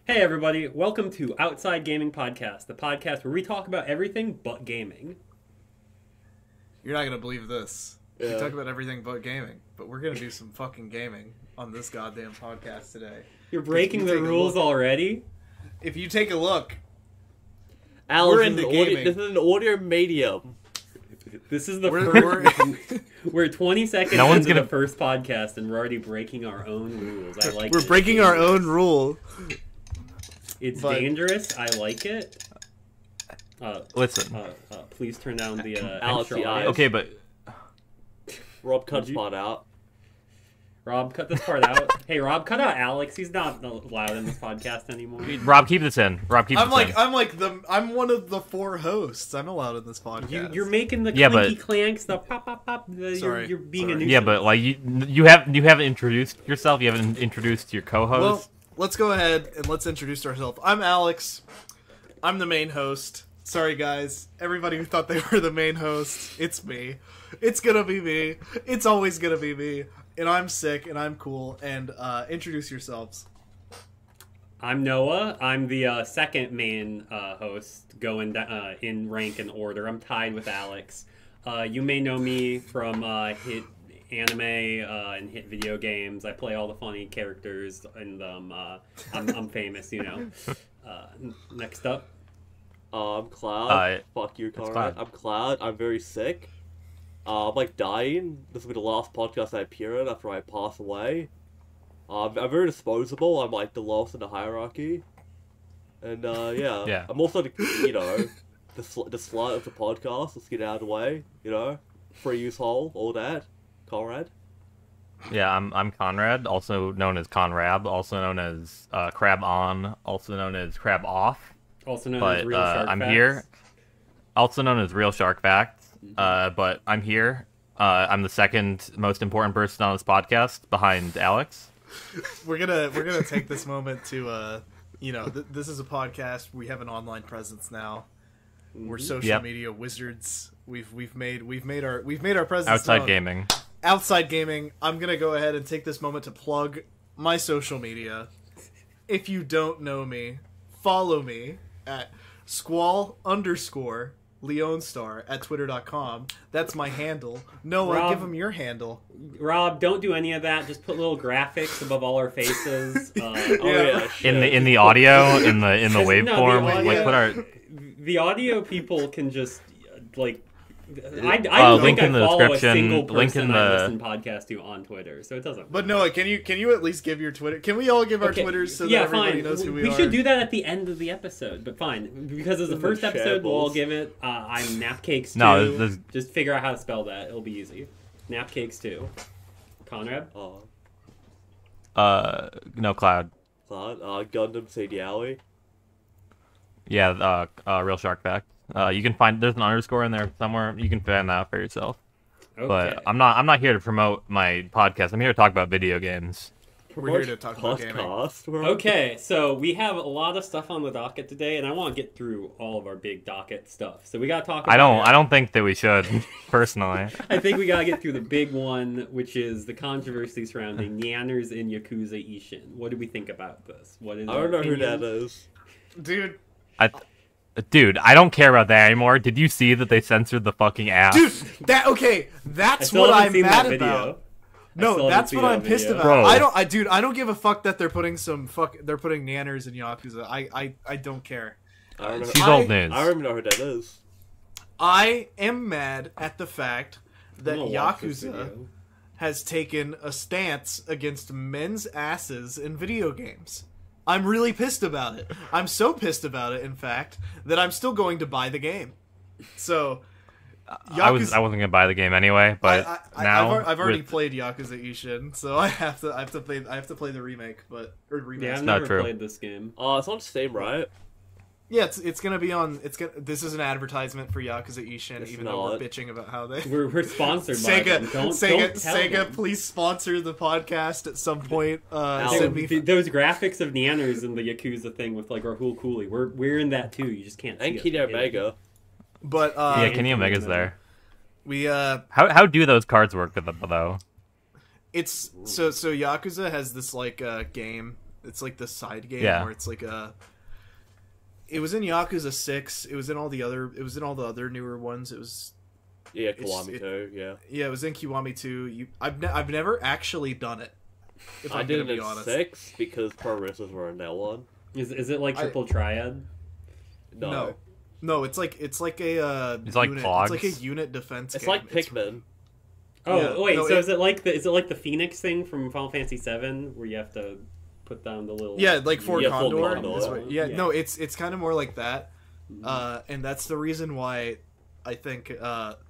Hey everybody, welcome to Outside Gaming Podcast, the podcast where we talk about everything but gaming. You're not gonna believe this. Yeah. We talk about everything but gaming, but we're gonna do some fucking gaming on this goddamn podcast today. You're breaking the rules already? If you take a look, Alex, we're into gaming. This is an audio medium. This is the first... We're 20 seconds into the first podcast and we're already breaking our own rules. I like it. We're breaking our own rule. It's dangerous. I like it. Listen. Please turn down the Alex, extra the audio. Okay, but Rob, cut this part out. Rob, cut this part out. Hey, Rob, cut out Alex. He's not allowed in this podcast anymore. Rob, keep this in. Rob, keep this in. I'm one of the four hosts. I'm allowed in this podcast. You're making the clinky clanks, the pop pop pop. Sorry. You're being a nuisance. Yeah, but like you haven't introduced yourself. You haven't introduced your co-host. Well, let's go ahead and let's introduce ourselves. I'm Alex. I'm the main host. Sorry, guys. Everybody who thought they were the main host, it's me. It's gonna be me. It's always gonna be me. And I'm sick, and I'm cool. And introduce yourselves. I'm Noah. I'm the second main host, going in rank and order. I'm tied with Alex. You may know me from hit anime and hit video games. I play all the funny characters, and I'm famous, you know. Next up. I'm Cloud. Fuck you, Conrab. Cloud. I'm Cloud. I'm very sick. I'm like dying. This will be the last podcast I appear in after I pass away. I'm very disposable. I'm like the lowest in the hierarchy. And yeah. Yeah. I'm also the slut of the podcast. Let's get out of the way. You know, free use hole, all that. Conrad. Yeah, I'm Conrad, also known as Conrab, also known as Crab On, also known as Crab Off. Also known as Real Shark I'm Facts. here. Also known as Real Shark Facts. But I'm here. I'm the second most important person on this podcast, behind Alex. We're gonna take this moment to this is a podcast. We have an online presence now. We're social media wizards. We've made our presence Outside known. gaming. Outside gaming. I'm gonna go ahead and take this moment to plug my social media. If you don't know me, follow me at squall_LeonStar at twitter.com. That's my handle. Noah, Rob, give him your handle. Rob, don't do any of that. Just put little graphics above all our faces. In the audio, in the waveform, like put our the audio people can just like. I don't link think in I the follow description. a single Link person in I the listen podcast to on Twitter, so it doesn't. But Noah, can you at least give your Twitter? Can we all give our Twitters so that everybody knows who we are? We should do that at the end of the episode, but fine, because as the first episode, we'll all give it. I'm Napcakes 2. No, just figure out how to spell that. It'll be easy. Napcakes 2. Conrad. no Cloud. Cloud. Gundam Sadie Alley. Yeah, Real Shark Fact. You can find there's an underscore in there somewhere. You can find that out for yourself. Okay. But I'm not here to promote my podcast. I'm here to talk about video games. We're here to talk about gaming. Okay, so we have a lot of stuff on the docket today, and I want to get through all of our big docket stuff. So we got to talk about I don't think that we should, personally. I think we got to get through the big one, which is the controversy surrounding Nyanners in Yakuza Ishin. What do we think about this? What is I don't know who that is. Dude, I don't care about that anymore. Did you see that they censored the fucking ass? Dude, that's what I'm mad about. No, that's what I'm pissed about. Bro. I don't give a fuck that they're putting they're putting Nyanners in Yakuza. I don't care. She's old news. I don't even know who that is. I am mad at the fact that I'm gonna watch this Yakuza video. has taken a stance against men's asses in video games. I'm really pissed about it. I'm so pissed about it, in fact, that I'm still going to buy the game. So, I wasn't gonna buy the game anyway, but now I've already played Yakuza Ishin, so I have to play the remake, or remaster. Yeah, I've not never true. played this game. It's on Steam, right? Yeah, it's gonna be on. This is an advertisement for Yakuza Ishin, It's even though we're not. bitching about how they. We're sponsored by them. Don't tell Sega, them. please sponsor the podcast at some point. So, Send me. those graphics of Nyanners in the Yakuza thing with like Rahul Cooley, we're in that too. You just can't. And see Kenny it. Omega. But yeah, Kenny Omega's there. we How do those cards work though? it's so Yakuza has this like game It's like the side game Yeah. where it's like a. It was in Yakuza 6. It was in all the other. It was in all the other newer ones. It was. Yeah, Kiwami too. Yeah. Yeah, it was in Kiwami 2. I've never actually done it. If I I'm did gonna it be in honest. 6 because Pro Wrestlers were in that one. Is it like Triple Triad? No. No, it's like a It's like unit, Clogs. It's like a unit defense It's game. like Pikmin. Oh Yeah, wait, no, so is it like the Phoenix thing from Final Fantasy VII where you have to put down the little Like for Yeah, full Condor. Condor. is what- yeah, Yeah. no, it's kind of more like that, and that's the reason why I think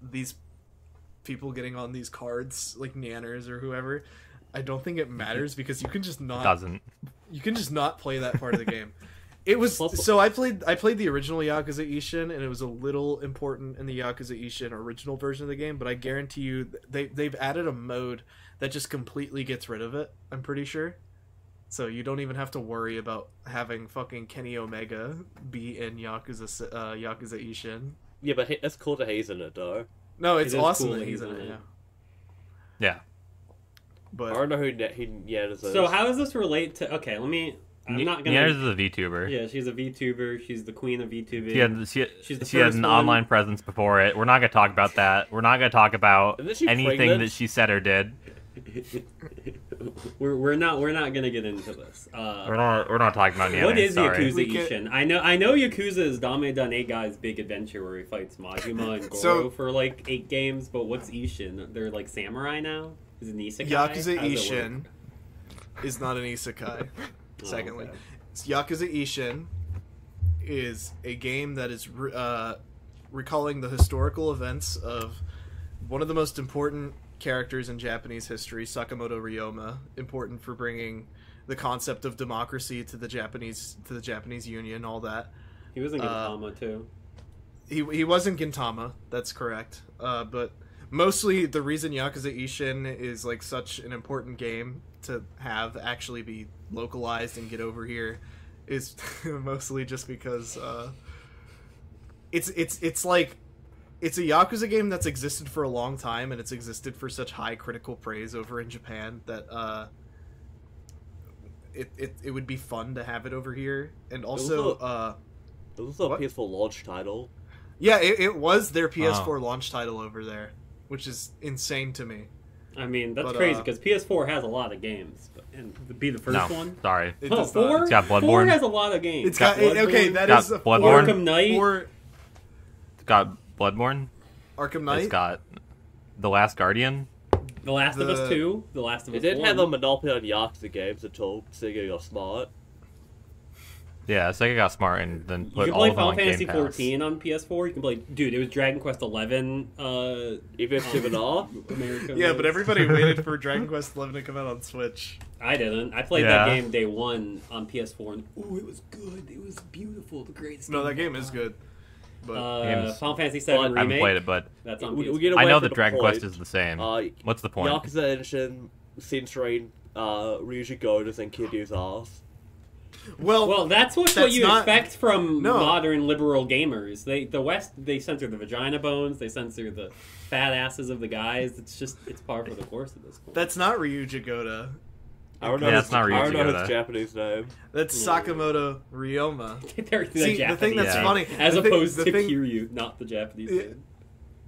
these people getting on these cards, like Nanners or whoever, I don't think it matters because you can just not Doesn't. you can just not play that part of the game. It was so I played the original Yakuza Ishin, and it was a little important in the Yakuza Ishin original version of the game, but I guarantee you they've added a mode that just completely gets rid of it. I'm pretty sure. So you don't even have to worry about having fucking Kenny Omega be in Yakuza Ishin. Yeah, but it's cool that he's in it though. No, it's It is awesome cool that he's in it. Yeah, Yeah. but I don't know who Yanis is. So how does this relate to? Okay, I'm not gonna. Nina's is a VTuber. Yeah, she's a VTuber. She's the queen of VTubing. She She's the had first an one. online presence before it. We're not gonna talk about that. We're not gonna talk about Isn't she anything pregnant? that she said or did. we're not gonna get into this. We're not talking about Nina. What is sorry. Yakuza We can- Ishin? I know Yakuza is Dame Done 8 Guy's big adventure where he fights Majima and Goro So- for like 8 games, but what's Ishin? They're like samurai now? Is it an isekai? Yakuza How does it work? Ishin is not an isekai. Oh, Secondly, okay. Yakuza Ishin is a game that is recalling the historical events of one of the most important characters in Japanese history, Sakamoto Ryoma, important for bringing the concept of democracy to the Japanese Union, all that. He was in Gintama too. He was in Gintama, that's correct. But mostly the reason Yakuza Ishin is like such an important game to have actually be localized and get over here is mostly just because it's like it's a Yakuza game that's existed for a long time, and it's existed for such high critical praise over in Japan that it would be fun to have it over here. And also It was a what? PS4 launch title. yeah, it was their PS4 Oh. launch title over there, which is insane to me. I mean, that's But, crazy because PS4 has a lot of games, and to be the first No, one. sorry. It Oh, does not. 4? It's got 4 Bloodborne. has a lot of games. It's got Bloodborne, okay. That Got is a Bloodborne. Arkham Knight. It's got Bloodborne. Arkham Knight. It's got The Last Guardian. The Last of Us the- 2, The Last of It Us didn't 1. have a monopoly on Yakuza games until Sega got smart. Yeah, Sega got smart and then You put can all play of them Final on Game Fantasy Pass. 14 on PS4. You can play, dude. It was Dragon Quest 11. Even 7R. America. Yeah, was. but everybody waited for Dragon Quest XI to come out on Switch. I didn't. I played that Yeah. game day one on PS4, and it was good. It was beautiful. The greatest. No, that of game all is time. good. But Game's- Final Fantasy VII Well, I remake. I haven't played it, but That's on We PS4. get I away know from that the Dragon point. Quest is the same. Uh, What's the point? Yakuza Edition featuring Ryuji Goto's and Kiryu's ass. Well, that's what That's you not- expect from No. modern liberal gamers. The West, they censor the vagina bones. They censor the fat asses of the guys. It's par for the course at this point. that's not Ryuji Goto. I don't know. Yeah, his, it's not I don't know Ryuji his Goto. Japanese name. That's Yeah. Sakamoto Ryoma. They're See, the thing that's Yeah. funny, as the thing- opposed the to thing- Kiryu, not the Japanese. Yeah. name.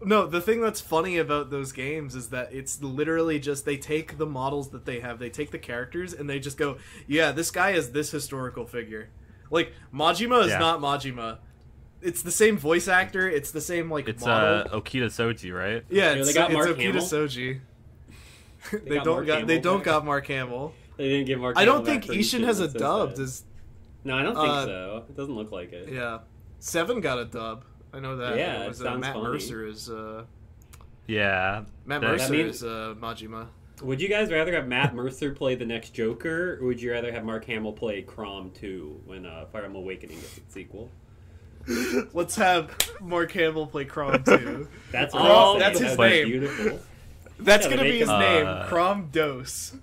No, the thing that's funny about those games is that it's literally just they take the models that they have, they take the characters, and they just go, yeah, this guy is this historical figure. Like, Majima is Yeah. not Majima. It's the same voice actor, it's the same, like, It's model. Okita Soji, right? Yeah, Yeah, it's, they got it's Mark Okita Hamill. Soji. They got don't Mark got Hamill they don't back. got Mark Hamill. They didn't give Mark. I don't Hamill think back for Ishin Ishin, has a that's so dub. sad. Does No, I don't think uh, so. It doesn't look like it. yeah. Seven got a dub. I know that. Yeah, It it was, sounds Matt funny. Mercer is Yeah. Matt That- Mercer means- is Majima. Would you guys rather have Matt Mercer play the next Joker, or would you rather have Mark Hamill play Crom 2 when Fire Emblem Awakening gets its sequel? Let's have Mark Hamill play Crom too. That's Crom- what I'm saying. that's his That'd be name. Beautiful. That's Yeah, gonna they be make his him- name, Crom Dose.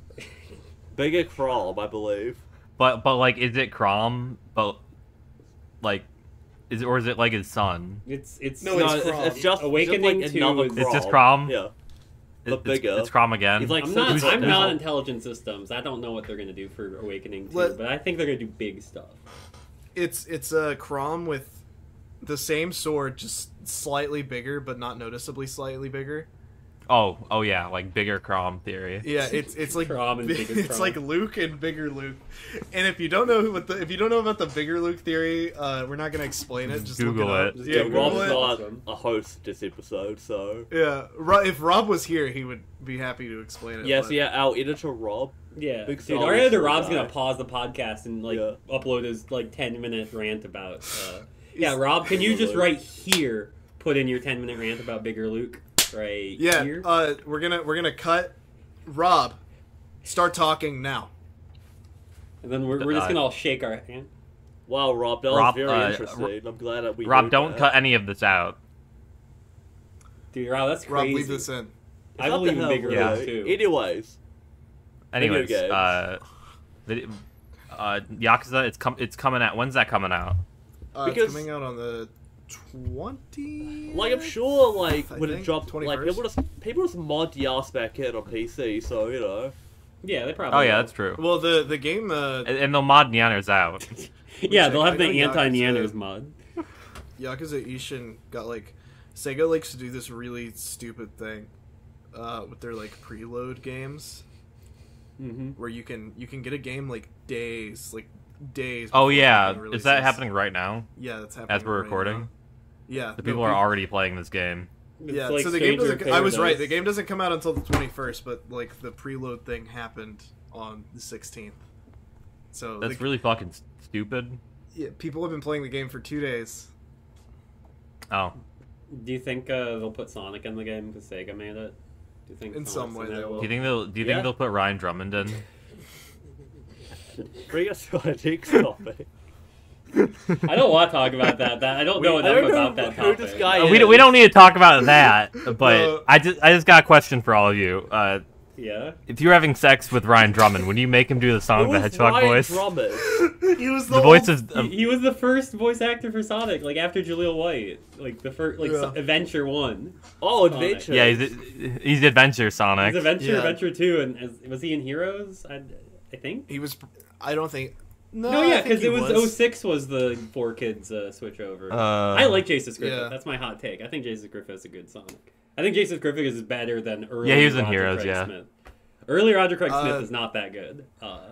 Bigger Crawl, I believe. But like, is it Crom? But like, is it like his son? It's No, No, it's Crom. it's just Awakening just 2 like another is- It's just Crawl. Crom? Yeah. but bigger. It's Crom again. He's like I'm Who's- not intelligent systems. I don't know what they're gonna do for Awakening 2, but I think they're gonna do big stuff. It's a Crom with the same sword, just slightly bigger, but not noticeably slightly bigger. Oh yeah, like bigger Crom theory. Yeah, it's like Crom and bigger it's Crom. like Luke and bigger Luke. And if you don't know if you don't know about the bigger Luke theory, we're not gonna explain it. Just Google look it up. it. Yeah, Google Google Rob's it. not Awesome. a host this episode, so Yeah, if Rob was here, he would be happy to explain it. yes, but- yeah, our editor Rob. Yeah, Big dude. Star Our Wars editor guy. Rob's gonna pause the podcast and upload his 10-minute rant about. Yeah, Rob, can you just right here put in your 10-minute rant about bigger Luke? Right Yeah, here. we're gonna cut. Rob, start talking now. And then we're just gonna all shake our hand. Wow, Rob, that was Rob, very interesting. I'm glad that we. Rob, did don't that. cut any of this out. Dude, Rob, that's Rob, crazy. leave this in. I What the believe in hell, bigger Yeah. Luke too. Anyways, Anyways, games. Yakuza, it's coming out. When's that coming out? It's Because- coming out on the 20. like I'm sure, like I when it think, dropped, like 21st. people just mod the ass back in on PC, so you know. Yeah, they probably. Oh yeah, will. that's true. Well, the game. And they'll mod Neanners out. Yeah, they'll have I the know Yakuza- anti-Neanners mod. Yakuza Ishin got Sega likes to do this really stupid thing with their preload games Mm-hmm. where you can get a game days Oh before yeah, the game is that releases. happening right now? Yeah, that's happening As we're right recording? now. Yeah, The people are already playing this game. Yeah, so the game doesn't. I was right. The game doesn't come out until the 21st, but the preload thing happened on the 16th. So That's really fucking stupid. yeah, people have been playing the game for 2 days. Oh, Do you think they'll put Sonic in the game because Sega made it? Do you think In Sonic's some way there? they will. do you Yeah. think they'll put Ryan Drummond in? Bring us to our next topic. I don't want to talk about that. I don't know I enough don't about know that who topic. this guy is. We don't need to talk about that. But No. I just got a question for all of you. Yeah. If you were having sex with Ryan Drummond, would you make him do the Sonic Who the is Hedgehog Ryan voice? Drummond? He was The voice of He was the first voice actor for Sonic, after Jaleel White, the first, Yeah. Adventure 1. Oh, Sonic. Adventure. yeah, he's Adventure Sonic. He's Adventure, Yeah. Adventure 2, and was he in Heroes? I think. He was. I don't think. No, No, I yeah, think because he it was 06 was the 4 Kids switch over. I like Jason Griffith. yeah. That's my hot take. I think Jason Griffith's a good Sonic. I think Jason Griffith is better than early. Yeah, he was in Roger Heroes, Craig yeah. Smith. Early Roger Craig Smith is not that good.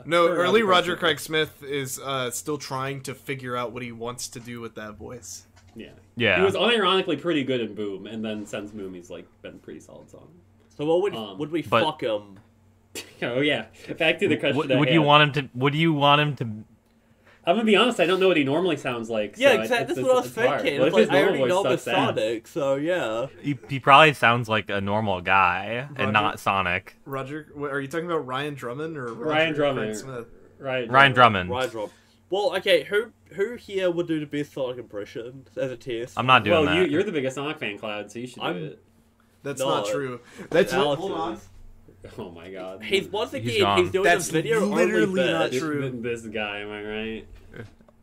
No, or early Roger Smith. Craig Smith is still trying to figure out what he wants to do with that voice. Yeah. Yeah. He was unironically pretty good in Boom, and then since Boom, he's been pretty solid song. So what would we But- fuck him? Oh yeah. Back to the question. Would at you hand. want him to? Would you want him to? I'm gonna be honest. I don't know what he normally sounds like. Yeah, so exactly. That's what I was it's hard. thinking. What It's if his like, I normal already know voice the sucks ass? Sonic, so yeah. He probably sounds like a normal guy Roger? and not Sonic. Roger, are you talking about Ryan Drummond or Roger Ryan Craig Drummond. Smith? Right. Ryan Drummond. Ryan Drummond. Well, okay, who here would do the best Sonic impression as a test? I'm not doing Well, that. you're the biggest Sonic fan, Cloud, so you should do I'm- it. That's No, not true. That's Alex hold on. is. Oh my god. He's once He's again, gone. he's doing That's a video literally only not bit. true. This guy, am I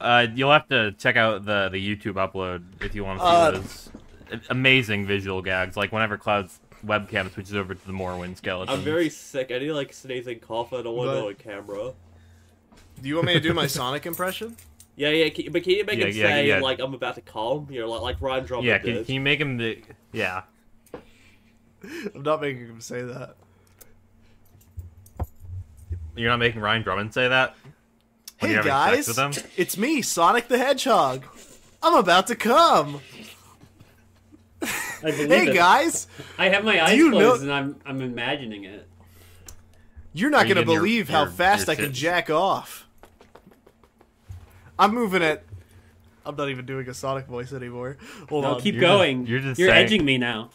right? You'll have to check out the YouTube upload if you want to see those amazing visual gags. Like whenever Cloud's webcam switches over to the Morrowind skeleton. I'm very sick. I need like sneezing cough. I don't want to But- go on camera. Do you want me to do my Sonic impression? Yeah. But can you make Yeah, him yeah, say yeah. like I'm about to come? You know, like Ryan Drummond Yeah, did. can you make him the? Yeah. I'm not making him say that. You're not making Ryan Drummond say that? When Hey you're having sex guys, with him? it's me, Sonic the Hedgehog. I'm about to come. I believe Hey it. guys, I have my eyes you closed know- and I'm imagining it. you're not Are you gonna getting your- believe how your- fast your I can tits? jack off. I'm moving at. I'm not even doing a Sonic voice anymore. Hold No, on. keep You're going. just You're saying- edging me now.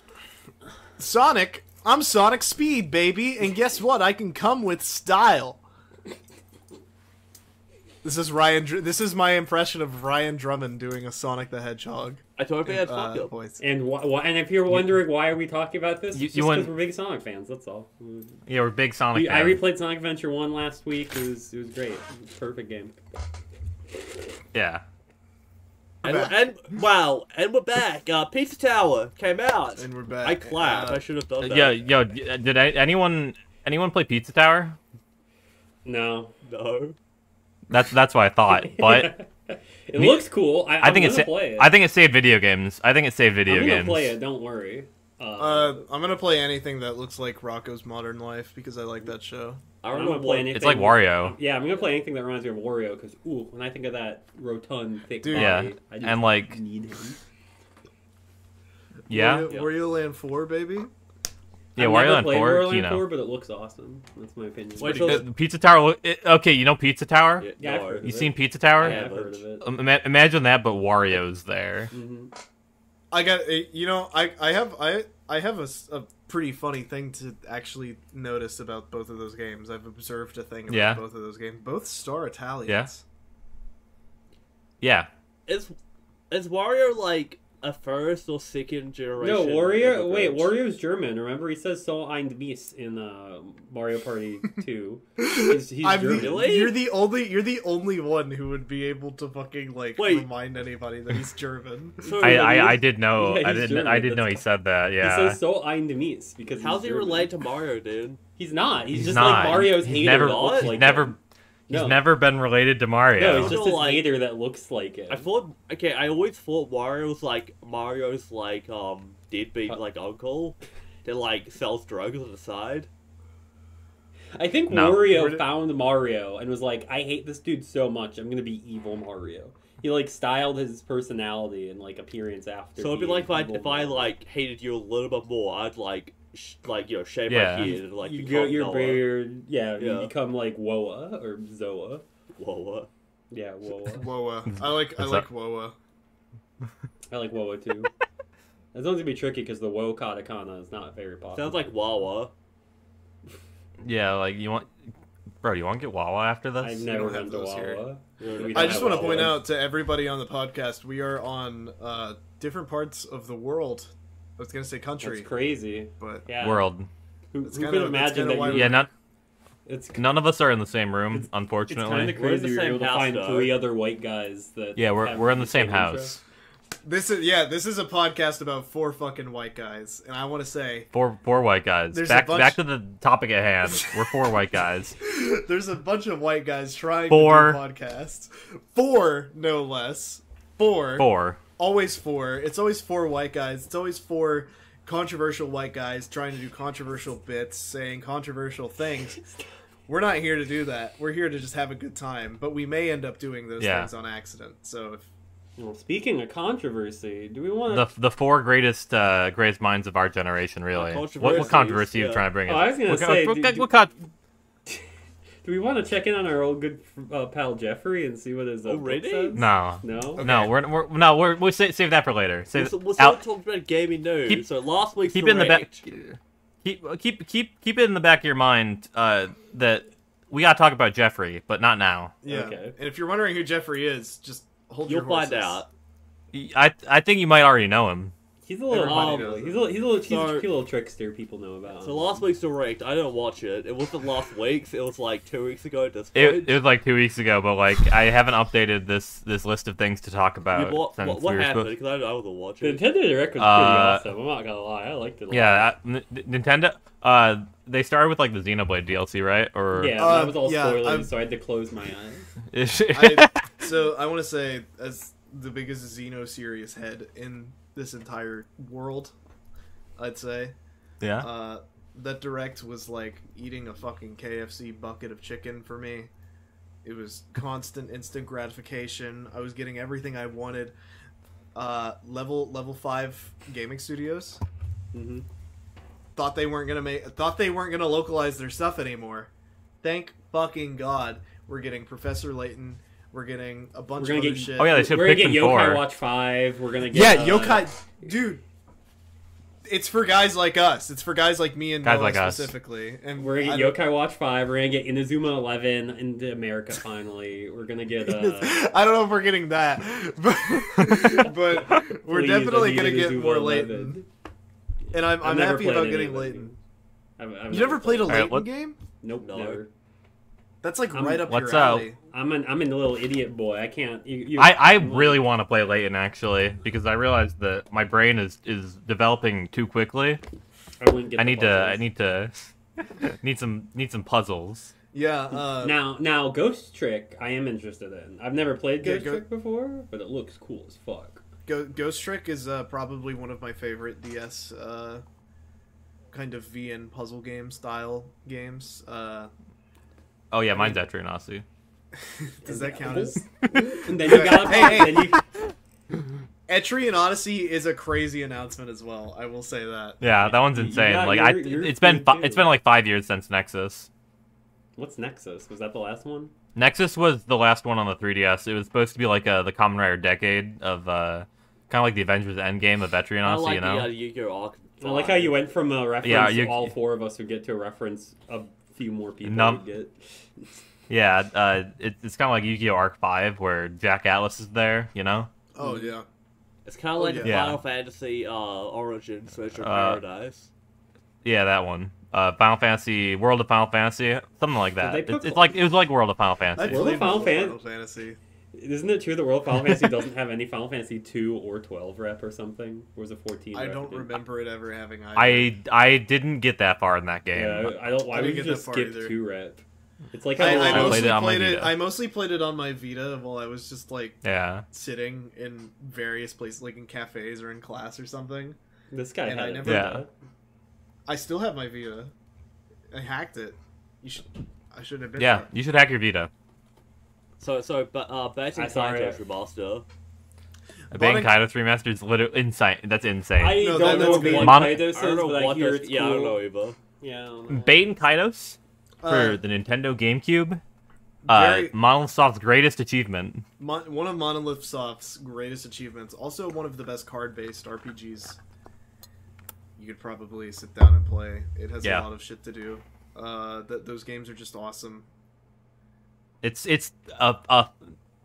Sonic, I'm Sonic Speed, baby, and guess what? I can come with style. This is This is my impression of Ryan Drummond doing a Sonic the Hedgehog I totally had fuck him. voice. And and if you're wondering why are we talking about this, You- it's you just because want- we're big Sonic fans. That's all. Yeah, we're big Sonic I fans. replayed Sonic Adventure 1 last week. It was great. It was a perfect game. Yeah. And we're back. Pizza Tower came out. And we're back. I clapped. I should have done that. Yo, did anyone play Pizza Tower? No. No. That's what I thought, but It looks cool. I think it's play it. I think it saved video games. I'm gonna play it. Don't worry. I'm gonna play anything that looks like Rocco's Modern Life because I like that show. I'm gonna play anything. It's like Wario. Yeah, I'm gonna play anything that reminds me of Wario because when I think of that rotund, thick Dude. body, Yeah, I just and like need him. yeah, Wario Land 4, baby. yeah, I've Wario never Land played 4, Wario Land Kino. 4, but it looks awesome. That's my opinion. Wait till The Pizza Tower. Okay, you know Pizza Tower. Yeah, I've heard of You it. seen Pizza Tower? Yeah, I've heard of it. Imagine that, but Wario's there. Mm-hmm. I got I have a pretty funny thing to actually notice about both of those games. I've observed a thing about both of those games. Both star Italians. Yeah. Is Wario like a first or second generation? No, Wario. Wait, immigrant? Wario's German. Remember, he says "So ein Mies" in Mario Party 2. He's German. Really? You're the only one who would be able to fucking remind anybody that he's German. So, I did know. Yeah, I he's did German. know he said that. He Yeah. says "So ein Mies" because how's he's he German. relate to Mario, dude? He's not. He's just not. like Mario's He's hater. never- that looks he's like never. him. He's No. never been related to Mario. No, he's just his Like- hater that looks like him. I always thought Mario's deadbeat uncle that like sells drugs on the side. I think No. Wario found Mario and was like, I hate this dude so much, I'm gonna be evil Mario. He like styled his personality and like appearance after. So it'd be being like evil if I Mario. like hated you a little bit more, I'd shave Yeah. my head and you become grow your Noah. beard, you Yeah. become like Woa or Zoa. Whoa, Yeah, Woa. Woa. I like up? Woa. I like Woa too. It's going to be tricky because the Wo katakana is not very popular. sounds like Wawa. Yeah, like you want, bro. You want to get Wawa after this? I've never don't have been to those here. Wawa. We I don't just have want to Wawa. point out to everybody on the podcast, we are on different parts of the world. I was gonna say country, That's crazy. but Yeah. World. Who It's could kinda- imagine that's kinda that why you we- Yeah, It's none of us are in the same room, It's unfortunately. kind of We're in crazy the you're same able to house, find though. 3 other white guys that. Yeah, have we're in the same intro. house. this is a podcast about 4 fucking white guys, and I want to say Four white guys. There's Back a bunch- back to the topic at hand. We're 4 white guys. there's a bunch of white guys trying 4. to do podcasts. 4, no less. 4. 4. Always 4. It's always 4 white guys. It's always 4 controversial white guys trying to do controversial bits, saying controversial things. We're not here to do that. We're here to just have a good time, but we may end up doing those Yeah. things on accident. So if Well, speaking of controversy, do we want to? The 4 greatest minds of our generation, really. What Controversies, controversy are you yeah. trying to bring in? Oh, I was gonna What- say, what- do- what con- Do we want to check in on our old good pal Jeffrey and see what his book Already? says? No. No. Okay. No, we'll save that for later. Save We're Al- still talking about gaming news. Keep- So last week's keep it in the back. Direct. Keep it in the back of your mind that we gotta talk about Jeffrey, but not now. yeah, Okay. and if you're wondering who Jeffrey is, just hold You'll your horses. find out. I think you might already know him. He's a little. Everybody knows He's him. a little. He's So- a cute little trickster. People know about. So him. last week's Direct, I didn't watch it. It wasn't last week's. It was like 2 weeks ago at this point. It was like 2 weeks ago, but like I haven't updated this list of things to talk about What since what we were happened? supposed. Because I wasn't The watching. Nintendo Direct was pretty awesome. I'm not gonna lie. I liked it. A lot. Yeah, Nintendo. They started with like the Xenoblade DLC, right? Or Yeah, that was all yeah, spoilers, so I had to close my eyes. So I want to say, as the biggest Xeno serious head in this entire world, I'd say yeah. that Direct was like eating a fucking KFC bucket of chicken for me. It was constant, instant gratification. I was getting everything I wanted. Level 5 gaming studios Mm-hmm. thought they weren't gonna localize their stuff anymore. Thank fucking God, we're getting Professor Layton. We're getting a bunch We're of gonna other get- shit. Oh yeah, they should We're gonna pick get them Yokai 4. Watch 5. We're gonna get Yeah, Yokai, dude. It's for guys like us. It's for guys like me and Guys Noah like us. specifically. And We're gonna I get don't- Yokai Watch 5. We're gonna get Inazuma 11 into America finally. We're gonna get. I don't know if we're getting that, but we're Please, definitely I gonna need get Inazuma more 11. Layton. And I'm never happy played about any getting of them. Layton. I've You never played a Alright, Layton what- game? Nope, No. never. That's like I'm- right up what's your alley. I'm a little idiot boy. I can't. I really want to play Layton actually because I realized that my brain is developing too quickly. I wouldn't get. I the need puzzles. to need some puzzles. Yeah. Now, Ghost Trick, I am interested in. I've never played Yeah, Ghost Trick before, but it looks cool as fuck. Ghost Trick is probably one of my favorite DS kind of VN puzzle game style games. Oh yeah, mine's Etrianasi. Does that count as? And then you got Hey. then you, Etri and Odyssey is a crazy announcement as well. I will say that. Yeah, that one's You insane. got Like your it's been thing, too. it's been like 5 years since Nexus. What's Nexus? Was that the last one? Nexus was the last one on the 3DS. It was supposed to be like the Kamen Rider decade of kind of like the Avengers Endgame of Etrianasi, I like you know? the Yu-Gi-Oh! Arc. I like how you went from a reference Yeah, all four of us would get to a reference a few more people Num- would get. Yeah, it's kind of like Yu-Gi-Oh! Arc 5 where Jack Atlas is there, you know? Oh yeah. It's kind of like yeah. Final Fantasy Origins Treasure Paradise. Yeah, that one. Final Fantasy, World of Final Fantasy, something like that. Did they put- It was like World of Final I Fantasy. World of played Final Final Fantasy. Isn't it true that World of Final Fantasy doesn't have any Final Fantasy 2 or 12 rep or something? Or was it 14 I rep don't again? remember it ever having either. I didn't get that far in that game. Yeah, I don't. Why I would didn't you get just that far skip either. 2 rep? It's like how I played mostly it on my played it. Vita. I mostly played it on my Vita while I was just like Yeah. sitting in various places, like in cafes or in class or something. this guy and had I it. never- Yeah. I still have my Vita. I hacked it. I should have been. Yeah, there. you should hack your Vita. Betting I saw Kaitos it. remaster. Bang Mono- Kaitos remastered is literally insane. That's insane. I No, don't know that's what good. Bane Mono- Kaitos is, I don't know but I what hear this. it's Yeah, cool. I don't know either. Yeah, I don't know. Bait and Kaitos for Uh, the Nintendo GameCube. very- Monolith Soft's greatest achievement. One of Monolith Soft's greatest achievements. Also, one of the best card-based RPGs. You could probably sit down and play. It has Yeah. a lot of shit to do. Those games are just awesome. It's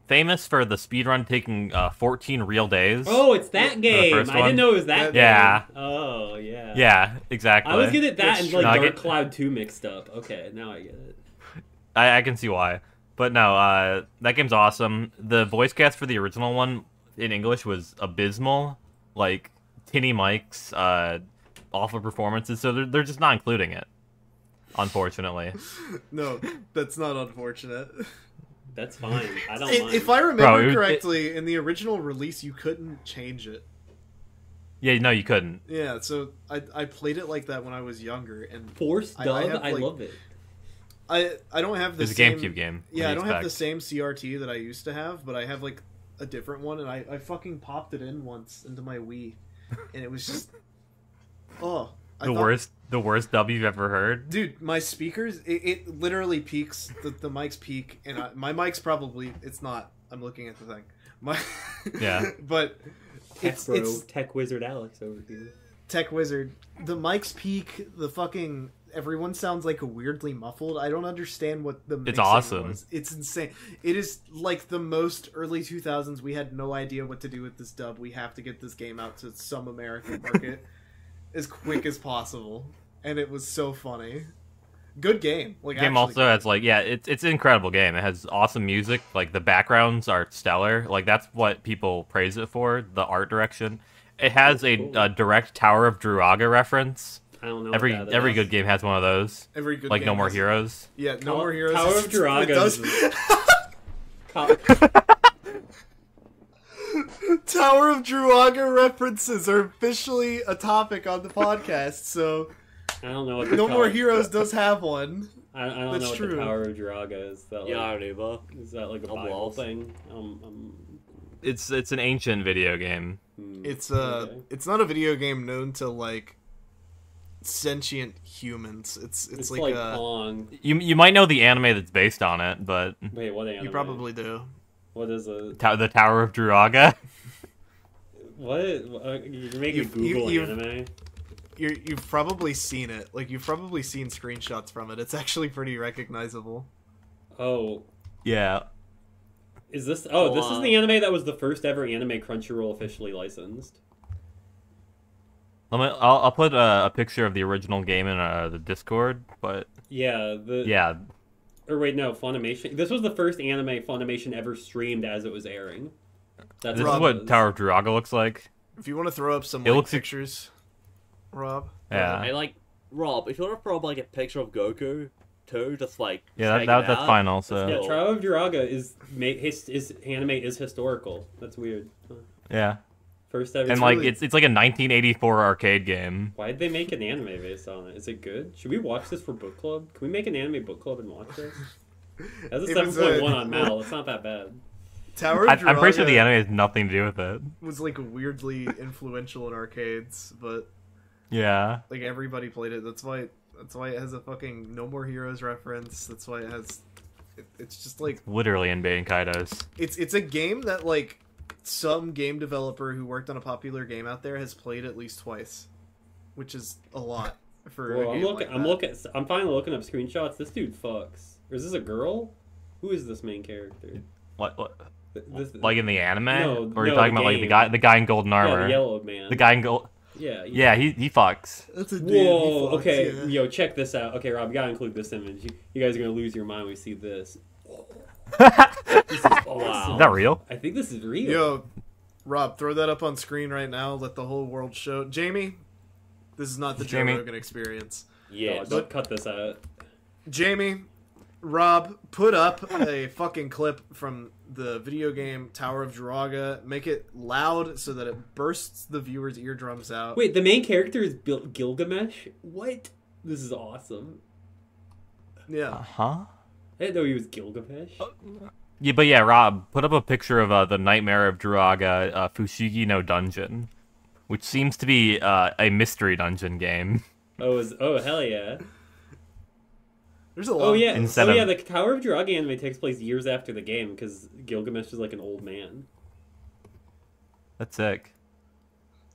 famous for the speedrun taking 14 real days. Oh, it's that game. first I didn't one? know it was that Yeah. game. Oh, yeah. Yeah, exactly. I was getting that That's and true. like No, I Dark get- Cloud 2 mixed up. Okay, now I get it. I can see why. But no, that game's awesome. The voice cast for the original one in English was abysmal. Like, tinny mics, awful performances, so they're just not including it. Unfortunately. No, that's not unfortunate. That's fine. I don't mind. If I remember Bro, it- correctly, in the original release, you couldn't change it. Yeah, no, you couldn't. Yeah, so I played it like that when I was younger, and Forced I dub, have, I like- love it. I don't have the It's a same GameCube game. Yeah, I What do don't you have the expect? same CRT that I used to have, but I have like a different one, and I fucking popped it in once into my Wii, and it was just I The worst dub you've ever heard. Dude, my speakers, it literally peaks. The mics peak, and my mic's probably it's not. I'm looking at the thing. My Yeah. but it's Tech Wizard Alex over here. Tech Wizard. The mics peak. The fucking everyone sounds like weirdly muffled. I don't understand what the mixing awesome. was. It's insane. It is like the most early 2000s. We had no idea what to do with this dub. We have to get this game out to some American market as quick as possible, and it was so funny. Good game. Like Game also has like it's an incredible game. It has awesome music. Like the backgrounds are stellar. Like that's what people praise it for. The art direction. It has a direct Tower of Druaga reference. I don't know. Every what that every is. good game has one of those. Every good Like game No More has- Heroes. Yeah, No More Heroes. Tower of it Druaga does- is- Tower of Druaga references are officially a topic on the podcast, so I don't know what the No Tower- More Heroes does have one. I don't That's know what true. the Tower of Druaga is. That, like, Yeah, I don't either. is that like a I'm Bible lost. thing? It's an ancient video game. It's okay. it's not a video game known to like sentient humans. It's It's like, like Pong. You might know the anime that's based on it, but Wait, what anime? you probably do. What is it? the Tower of Druaga. What? You're making You've- Google you've- anime? You've probably seen it. Like you've probably seen screenshots from it. It's actually pretty recognizable. Oh, Yeah. is this? Oh, this is Wow. the anime that was the first ever anime Crunchyroll officially licensed. I'll put a picture of the original game in the Discord, but Yeah, the yeah, Or wait, no, Funimation. This was the first anime Funimation ever streamed as it was airing. That's This what is it what was. Tower of Draga looks like. If you want to throw up some It looks- pictures, Rob. Yeah. Hey, like, Rob, if you want to throw up, like, a picture of Goku, too, just, like, Yeah, check that, it that's out. fine also. Yeah, Trial of Jiraga is anime is historical. That's weird. Huh. Yeah. First ever. And like really- it's like a 1984 arcade game. Why'd they make an anime based on it? Is it good? Should we watch this for book club? Can we make an anime book club and watch this? That's a It was 7.1 on Mal. It's not that bad. Tower of I'm pretty sure the Jiraga anime has nothing to do with it. was like weirdly influential in arcades, but Yeah. like everybody played it. That's why it has a fucking No More Heroes reference. That's why it has. It's just like Literally in Baden Kaidos. it's a game that like some game developer who worked on a popular game out there has played at least twice, which is a lot for. Well, a I'm game looking. like I'm that. looking. I'm finally looking up screenshots. This dude fucks. Or is this a girl? Who is this main character? What This, like in the anime? No, or are you no, talking the about like game. the guy in golden yeah, armor? the yellow man. The guy in gold. Yeah. Yeah, he fucks. That's a dude, Whoa. he fucks, Okay. yeah. Yo, check this out. Okay, Rob, you gotta include this image. You guys are gonna lose your mind when we see this. This is awesome. Wow. Is that real? I think this is real. Yo, Rob, throw that up on screen right now. Let the whole world show. Jamie, this is not the Joe Jamie. Rogan experience. Yeah. Don't cut this out. Jamie, Rob, put up a fucking clip from the video game Tower of Jiraga. Make it loud so that it bursts the viewer's eardrums out. Wait, the main character is Gilgamesh? What? This is awesome. Yeah. Huh? I didn't know he was Gilgamesh. Yeah, but yeah, Rob, put up a picture of the Nightmare of Jiraga Fushigi no Dungeon, which seems to be a mystery dungeon game. Oh, hell yeah. There's a lot. Oh yeah, Instead oh of- yeah. The Tower of Jiraga anime takes place years after the game because Gilgamesh is like an old man. That's sick.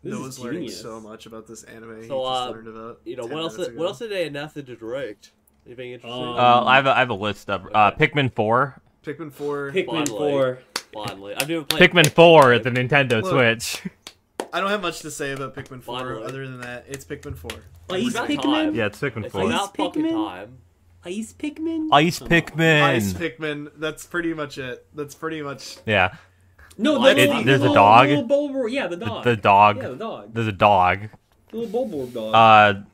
This Noah's is learning genius. so much about this anime. he So, just learned about. You know, 10 what else? minutes ago. What else did they announce to direct? Anything interesting? Um, I have a list of Pikmin 4. Pikmin 4. Pikmin Finally. 4. Finally, I've never played Pikmin 4 at the Nintendo Look. Switch. I don't have much to say about Pikmin 4 Finally. other than that. It's Pikmin 4. Ice about Pikmin. time. Yeah, it's Pikmin It's 4. about fucking Pikmin? time. Ice Pikmin. Ice Oh. Pikmin. Ice Pikmin. That's pretty much it. That's pretty much. Yeah, No, What? the little, There's a little- dog? Little Bulbor, yeah, the dog. the dog. Yeah, the dog. There's a dog. The little Bulbor dog.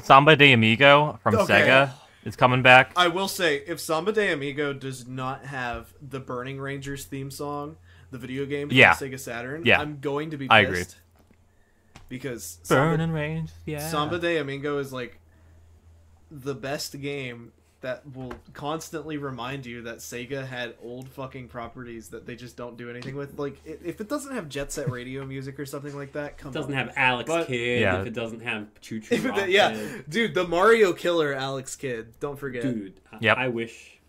Samba de Amigo from Okay. Sega is coming back. I will say, if Samba de Amigo does not have the Burning Rangers theme song, the video game from Yeah. Sega Saturn, Yeah. I'm going to be pissed. I agree. Because Burning Range, yeah. Samba de Amigo is like the best game that will constantly remind you that Sega had old fucking properties that they just don't do anything with. Like, if it doesn't have Jet Set Radio music or something like that, come It doesn't on. have Alex But- Kidd. Yeah. If it doesn't have Choo If Choo it- Rock yeah, Kid. dude, the Mario Killer Alex Kidd. Don't forget. Dude, Yep. I wish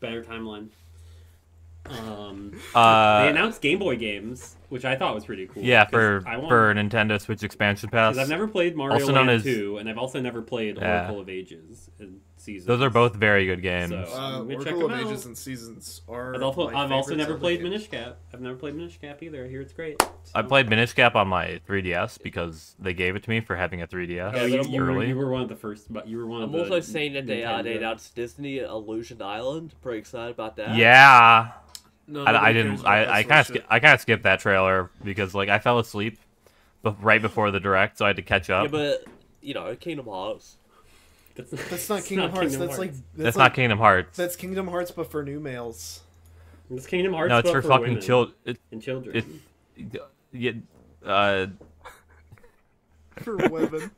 better timeline. They Uh, announced Game Boy games, which I thought was pretty cool. yeah, 'cause for I want- for Nintendo Switch expansion pass. 'cause I've never played Mario Also known Land as- 2, and I've also never played Yeah. Oracle of Ages and Seasons. Those are both very good games. So- Let me check Oracle of them out. Ages and Seasons are. I've also, my I've also favorite never Zelda played games. Minish Cap. I've never played Minish Cap either. I hear it's great. I played Minish Cap on my 3DS because they gave it to me for having a 3DS Oh, you were, early. you were one of the first, but you were one of I'm the. also saying that they Nintendo- announced Disney Illusion Island. Pretty excited about that. Yeah, No, I nobody didn't. cares about I that kind sort of I kind of skipped that trailer because like I fell asleep, right before the direct, so I had to catch up. Yeah, but you know, Kingdom Hearts. That's not Kingdom Hearts. That's like That's like, not Kingdom Hearts. That's Kingdom Hearts, but for new males. It's Kingdom Hearts. No, it's but for fucking women children. and children. Yeah, For women.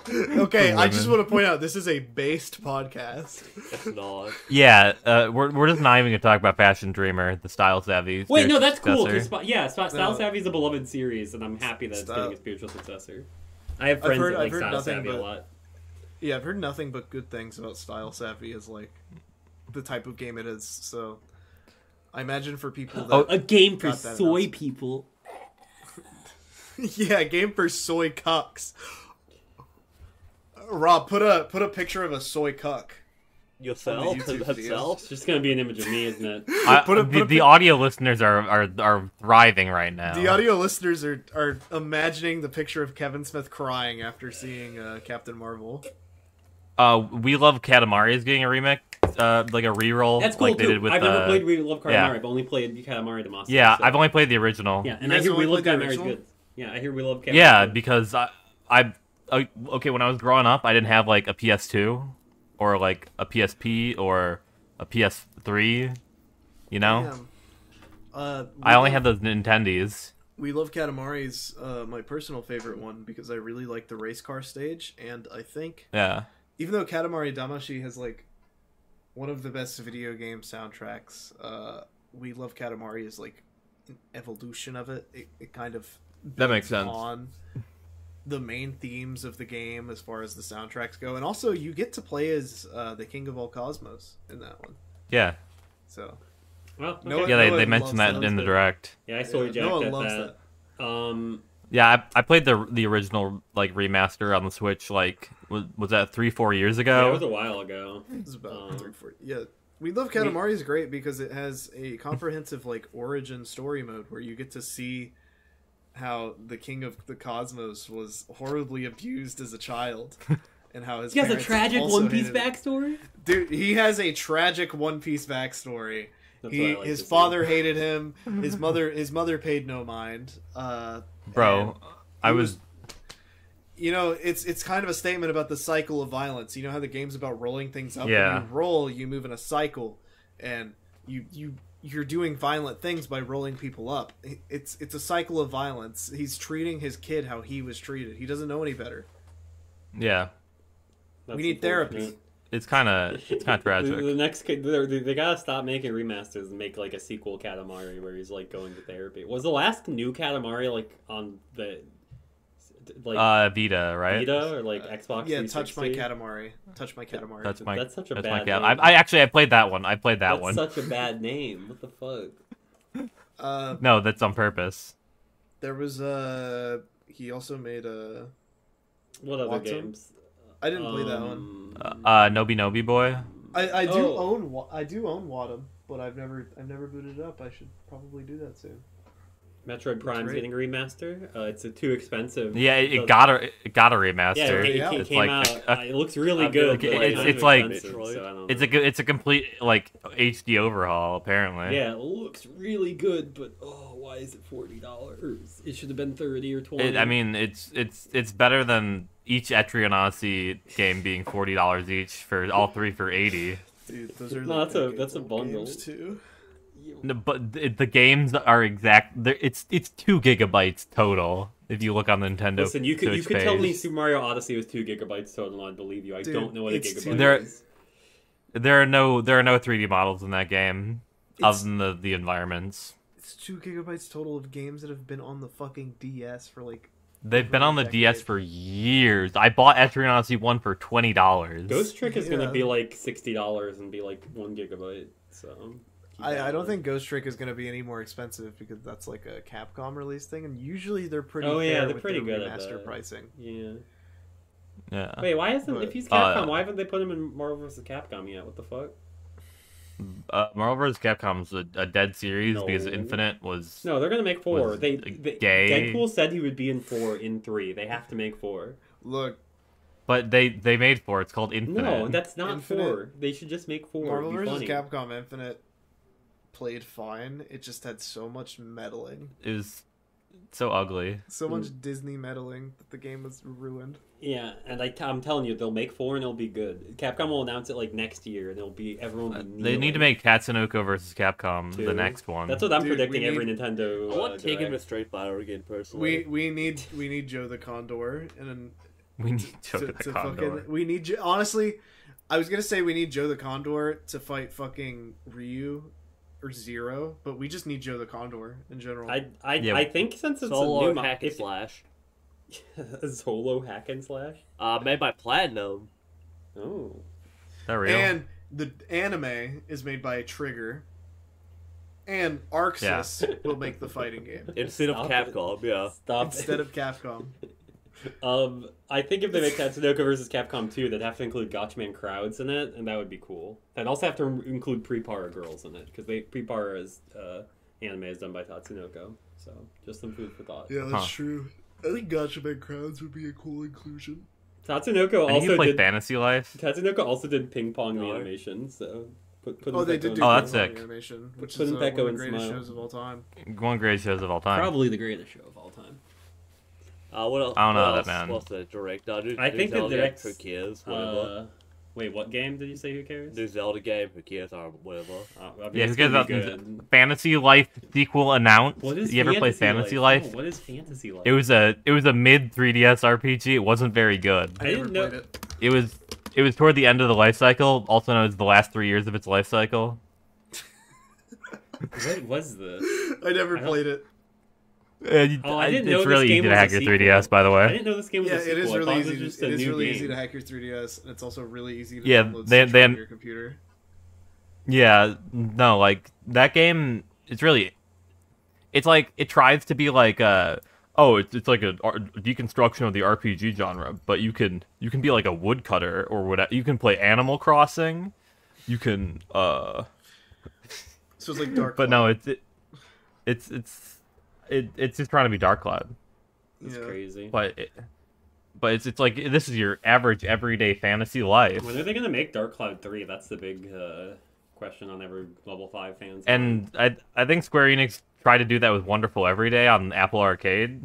Okay, For I just women. want to point out this is a based podcast. It's not. yeah. We're just not even gonna talk about Fashion Dreamer, the Style Savvy. Wait, no, spiritual that's cool. successor. Style No. Savvy is a beloved series, and I'm happy that it's Style- getting a spiritual successor. I have friends heard- that I've like heard Style nothing Savvy a but- lot. Yeah, I've heard nothing but good things about Style Savvy as like the type of game it is. So I imagine for people that A game for got that soy announcement. people. yeah, a game for soy cucks. Rob, put a picture of a soy cuck. Yourself? On the YouTube videos. Himself? It's just gonna be an image of me, isn't it? Put a- the, put a the pic- audio listeners are thriving right now. The audio listeners are imagining the picture of Kevin Smith crying after seeing Captain Marvel. We Love Katamari is getting a remake. like a reroll. That's cool like they too. did with I've never played We Love Katamari. yeah. I've only played Katamari Damacy. Yeah, so. I've only played the original. Yeah, and You I guys hear We only Love played the Katamari is original? good. Yeah, I hear We Love Katamari. Yeah, is good. because okay, when I was growing up, I didn't have like a PS2 or like a PSP or a PS3. You know, Damn. I only had those Nintendos. We Love Katamari's my personal favorite one because I really like the race car stage, and I think Yeah. even though Katamari Damacy has like one of the best video game soundtracks, We Love Katamari is like an evolution of it. It kind of That makes builds sense. on the main themes of the game as far as the soundtracks go, and also you get to play as the King of all cosmos in that one. Yeah. So Well, okay. No, Yeah, Noah they loves mentioned that that. in the direct. Yeah, I saw yeah, Jack Noah at loves that. Yeah, I played the original like remaster on the Switch like was that 3-4 years Yeah, ago? it was a while ago. It's about Um, 3-4. Yeah, We Love Katamari is great because it has a comprehensive like origin story mode where you get to see how the King of the Cosmos was horribly abused as a child, and how his He has a parents tragic also One Piece hated him. backstory. Dude, he has a tragic One Piece backstory. That's what I like His to see. father hated him. His mother paid no mind. Bro, I was You know, it's kind of a statement about the cycle of violence. You know how the game's about rolling things up. Yeah. When you roll, you move in a cycle, and you're doing violent things by rolling people up. It's a cycle of violence. He's treating his kid how he was treated. He doesn't know any better. yeah. That's We need unfortunate. therapy. It's kind of tragic. The next kid, they gotta stop making remasters and make like a sequel Katamari where he's like going to therapy. Was the last new Katamari like on the like Vita, right? Vita or like Xbox? Yeah, 360? touch my Katamari. Touch my Katamari. That's such a that's bad cat. name. I actually I played that one. I played that That's one. such a bad name. What the fuck? No, that's on purpose. There was he also made a. What other Watson? games? I didn't play that one. Nobi Nobi Boy. I do Oh. own Wadham, but I've never booted it up. I should probably do that soon. Metroid Prime's great. getting a remaster. It's too expensive. Yeah, it The- got a Yeah, remaster. it It's came like out. It looks really I've good. never But played kind it's of like- expensive, Metroid. so I don't it's know. it's a complete like HD overhaul apparently. Yeah, it looks really good, but why is it $40? It should have been 30 or 20. I mean, it's better than each Etrian Odyssey game being $40 each for all three for 80. Dude, those are No, the that's a old bundle. games too. No, but the games are it's 2 gigabytes total if you look on the Nintendo. Listen, you could Switch tell me page. Super Mario Odyssey was 2 gigabytes total, and I'd believe you. I Dude, don't know what a it's gigabyte There- is. There are no 3D models in that game It's- other than the environments. It's 2 gigabytes total of games that have been on the fucking DS for like. They've been on the decade. DS for years. I bought Etrian Odyssey 1 for $20. Ghost Trick is Yeah. gonna be like $60 and be like 1 gigabyte. So keep that I in don't mind. think Ghost Trick is going to be any more expensive because that's like a Capcom release thing, and usually they're pretty. Oh, yeah, fair they're with pretty their good at remaster that. pricing. Yeah. Yeah. Wait, why isn't But- if he's Capcom? Why haven't they put him in Marvel vs. Capcom yet? What the fuck? Marvel vs. Capcom's a dead series No. because Infinite was. No, they're gonna make 4. Was They gay. Deadpool said he would be in 4 in 3. They have to make 4. Look, But they made 4. It's called Infinite. No, that's not Infinite- 4. They should just make 4. Marvel It'd be vs. funny. Capcom Infinite played fine. It just had so much meddling, It was so ugly. so much Disney meddling that the game was ruined. Yeah, and I'm telling you, they'll make 4 and it'll be good. Capcom will announce it like next year, and it'll be everyone. Will be They need to kneeling. make Tatsunoko versus Capcom Two. the next one. That's what I'm Dude, predicting we every need- Nintendo. I want Taken Direct. with Straight Fighter again, personally. We need Joe the Condor and we need Joe to the Condor. fucking we need honestly. I was gonna say we need Joe the Condor to fight fucking Ryu or Zero, but we just need Joe the Condor in general. Yeah. I think since it's Solo a new hack and slash. solo hack and slash. Made by Platinum. Oh, Is that real? And the anime is made by Trigger, and Arxis will make the fighting game Instead of Stop it. Capcom, yeah. stop! instead of Capcom. I think if they make Tatsunoko versus Capcom 2, they'd have to include Gotchaman crowds in it, and that would be cool. They'd also have to include Prepara girls in it, because Prepara's anime is done by Tatsunoko. So, just some food for thought. Yeah, Huh. true. I think Gotcha Man Crowds would be a cool inclusion. Tatsunoko And he also played did. Fantasy Life. Tatsunoko also did Ping Pong the No. animation, so put Oh, they did do Oh, Ping that's Pong sick. animation, which Put is in one of Peko the and greatest Smile. shows of all time. One of the greatest shows of all time. Probably the greatest show of all time. What else? I don't know what that, else? man. What's the direct? I think the direct. Who cares? Whatever. Wait, what game did you say? Who cares? New Zelda game. Who cares? Or whatever. I mean, Yeah, it's who cares gonna about be the good. Fantasy Life sequel announced? What is You ever play Fantasy Life? Oh, what is Fantasy Life? It was a mid 3DS RPG. It wasn't very good. I I never didn't know- played it. It was toward the end of the life cycle, also known as the last 3 years of its life cycle. What was this? I never I don't- played it. I didn't know it's this really game easy to was a hack your sequel. 3DS, by the I way. didn't know this game was Yeah, a sequel. it is I thought really it was easy. just It a is new really game. easy to hack your 3DS, and it's also really easy to Yeah, download they- Switch they- on your computer. Yeah, no, like that game. It's really, it's like it tries to be like it's like a deconstruction of the RPG genre, but you can be like a woodcutter or whatever. You can play Animal Crossing. You can So it's like Dark. but Cloud. no, it's just trying to be Dark Cloud. It's Yeah. crazy. But it's like this is your average everyday fantasy life. When are they gonna make Dark Cloud 3? That's the big question on every level 5 fan's And I think Square Enix tried to do that with Wonderful Everyday on Apple Arcade.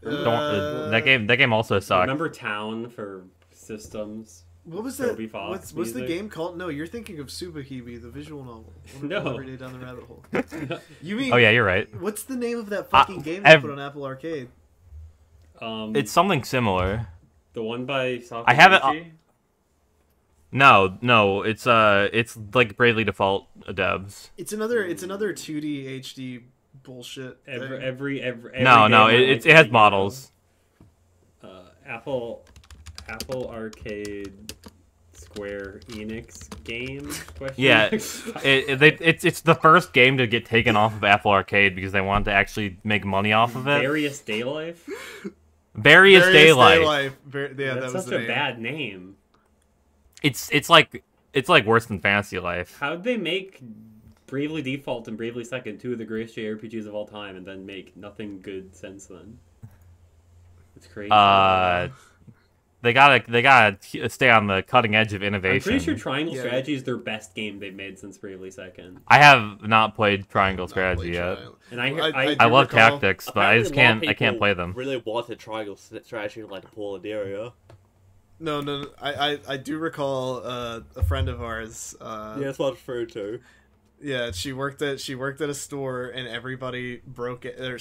That game also mind. sucked. Remember Town for systems? What was Toby that? Fox What's the music? game called? No, you're thinking of Tsubahime, the visual novel. No. Every day down the rabbit hole. You mean? Oh yeah, you're right. What's the name of that fucking game they put on Apple Arcade? It's something similar. the one by Sakaguchi? I have it- No, it's like Bravely Default devs. It's another 2D HD bullshit. Every No, game it like has that, models. Apple Arcade Square Enix game? Question Yeah, mark? it's the first game to get taken off of Apple Arcade because they wanted to actually make money off of it. Various Day Life? Various Day Life. Yeah, that That's was such the a name. bad name. It's like worse than Fantasy Life. How'd they make Bravely Default and Bravely Second, two of the greatest JRPGs of all time, and then make nothing good since then? It's crazy. They gotta stay on the cutting edge of I'm innovation. pretty sure Triangle Yeah. Strategy is their best game they've made since Bravely Second. I have not played Triangle Not Strategy played yet. Triangle. And I I I do love recall- tactics, but I Apparently just a lot of can't people play them. Really wanted Triangle Strategy in like the Poland area. No. I do recall a friend of ours. Yeah, that's what I'm referring to. Yeah, she worked at a store, and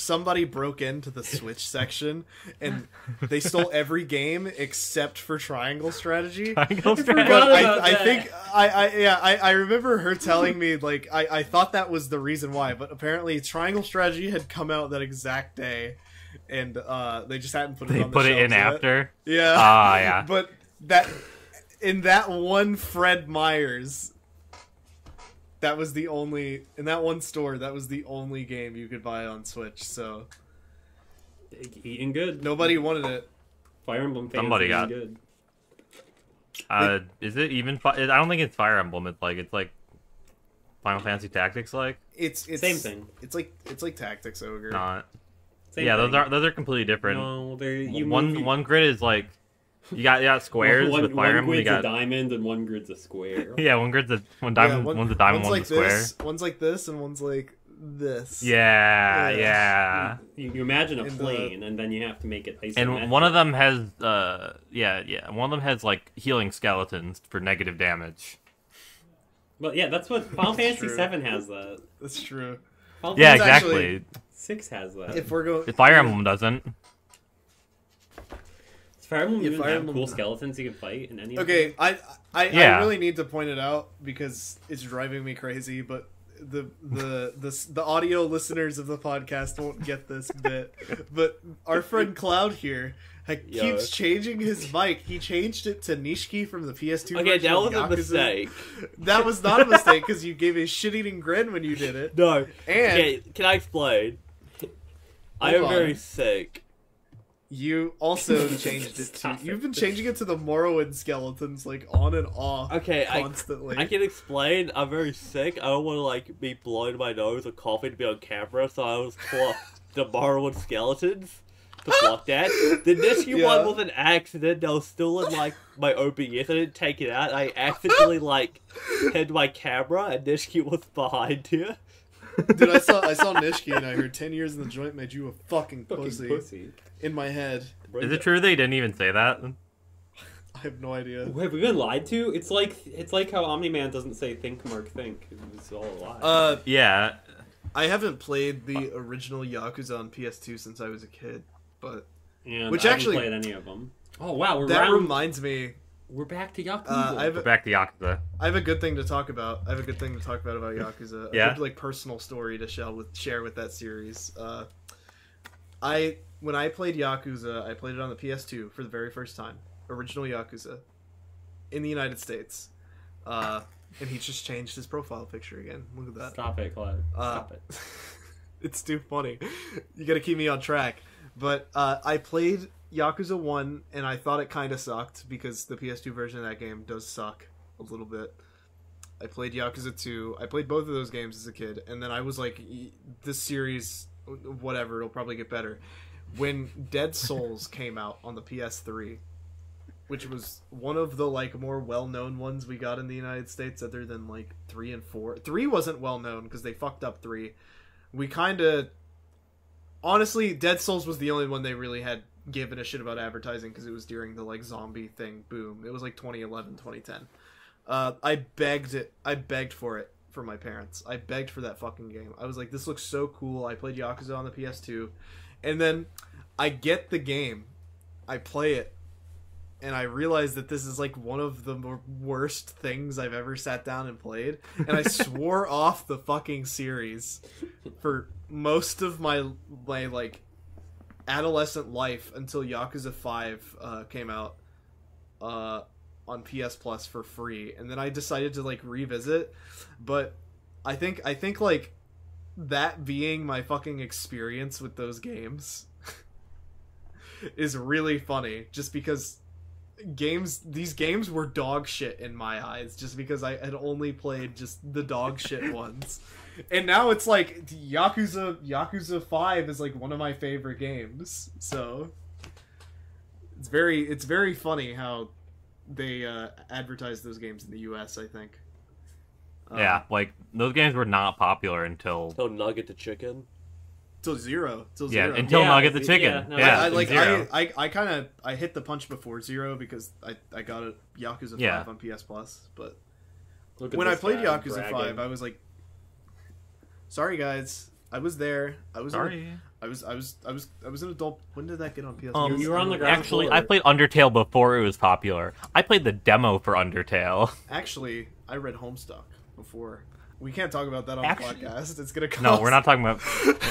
somebody broke into the Switch section, and they stole every game except for Triangle Strategy. Triangle But Strategy. forgot about I that. think I remember her telling me like I thought that was the reason why, but apparently Triangle Strategy had come out that exact day, and they just hadn't put it They on the put it in shelves yet. after. Yeah. Ah, yeah. But that in that one Fred Meyer's, that was the only in that one store. That was the only game you could buy on Switch. So eating good. nobody wanted it. Fire Emblem fans Somebody eating got- good. Is it even? I don't think it's Fire Emblem. It's like Final Fantasy Tactics. Like It's Same thing. It's like Tactics Ogre. not. Same Yeah, thing. those are completely different. No, you One grid is like you got squares one, with Fire one Emblem. You grid's a got diamond and one grid's a square. yeah, one grid's one diamond, one's a diamond, one's a like square. this, one's like this, and one's like this. Yeah, Yeah. yeah. You imagine a And, plane, and then you have to make it isometric. And one of them has one of them has like healing skeletons for negative damage. But yeah, that's what Final Fantasy true. 7 has. That That's true. Final Yeah, Fantasy actually- exactly. 6 has that. If we're going, Fire Emblem doesn't. Does Fire Emblem Yeah, even Fire have Emblem- cool skeletons you can fight in any? of okay, them? I Yeah. really need to point it out because it's driving me crazy. But the audio listeners of the podcast won't get this bit. But our friend Cloud here Yo. keeps changing his mic. He changed it to Nishiki from the PS2. Okay, version that of was a Yakuza. mistake. That was not a mistake because you gave a shit-eating grin when you did it. No. And Okay, can I explain? I am Hold on. very sick. you also changed it to. Stop it. You've been changing it to the Morrowind skeletons like on and off. Okay, constantly. I can explain. I'm very sick. I don't want to like be blowing my nose or coughing to be on camera, so I was pull up the Morrowind skeletons. to block that. The Nishiki Yeah. one was an accident. That was still in like my OBS. I didn't take it out. I accidentally like hid my camera, and Nishiki was behind here. Dude, I saw Nishiki and I heard 10 years in the joint made you a fucking Fucking pussy. In my head. Is it true they didn't even say that? I have no idea. Have we been lied to? It's like how Omni-Man doesn't say think, Mark, think. It's all a lie. Yeah. I haven't played the original Yakuza on PS2 since I was a kid, but And which I actually- haven't played any of them. Oh wow, that reminds me. we're back to Yakuza. I've We're back to Yakuza. I have a good thing to talk about. about Yakuza. Yeah? A good like personal story to share with that series. When I played Yakuza, I played it on the PS2 for the very first time. Original Yakuza in the United States. And he just changed his profile picture again. Look at that. Stop it, Clyde. Stop it. It's too funny. You gotta keep me on track. But I played Yakuza 1, and I thought it kind of sucked, because the PS2 version of that game does suck a little bit. I played Yakuza 2. I played both of those games as a kid, and then I was like, this series, whatever, it'll probably get better. When Dead Souls came out on the PS3, which was one of the like more well-known ones we got in the United States, other than like 3 and 4. 3 wasn't well-known because they fucked up 3. We kind of... Honestly, Dead Souls was the only one they really had given a shit about advertising, because it was during the like zombie thing boom. It was like 2011, 2010. I begged for it for my parents. I begged for that fucking game. I was like, this looks so cool. I played Yakuza on the PS2. And then I get the game. I play it. And I realized that this is like one of the worst things I've ever sat down and played. And I swore off the fucking series for most of my like adolescent life until Yakuza 5 came out on PS Plus for free. And then I decided to like revisit. But I think like that being my fucking experience with those games is really funny, just because these games were dog shit in my eyes, just because I had only played just the dog shit ones. And now it's like Yakuza 5 is like one of my favorite games. So it's very funny how they advertise those games in the US, I think. Yeah, like, those games were not popular until... Oh, Nugget the Chicken. Till zero. Yeah, until Yeah, Nugget the yeah, Chicken. no, Yeah, I like Zero. I hit the punch before Zero because I got a Yakuza 5 Yeah. on PS Plus, but Look at when I this played guy Yakuza bragging. 5, I was like, sorry guys, I was there. I was Sorry. I was an adult. When did that get on PS? You were on the ground Actually, floor. I played Undertale before it was popular. I played the demo for Undertale. Actually, I read Homestuck before. We can't talk about that on Actually- the podcast. It's gonna cost. No, we're not talking about...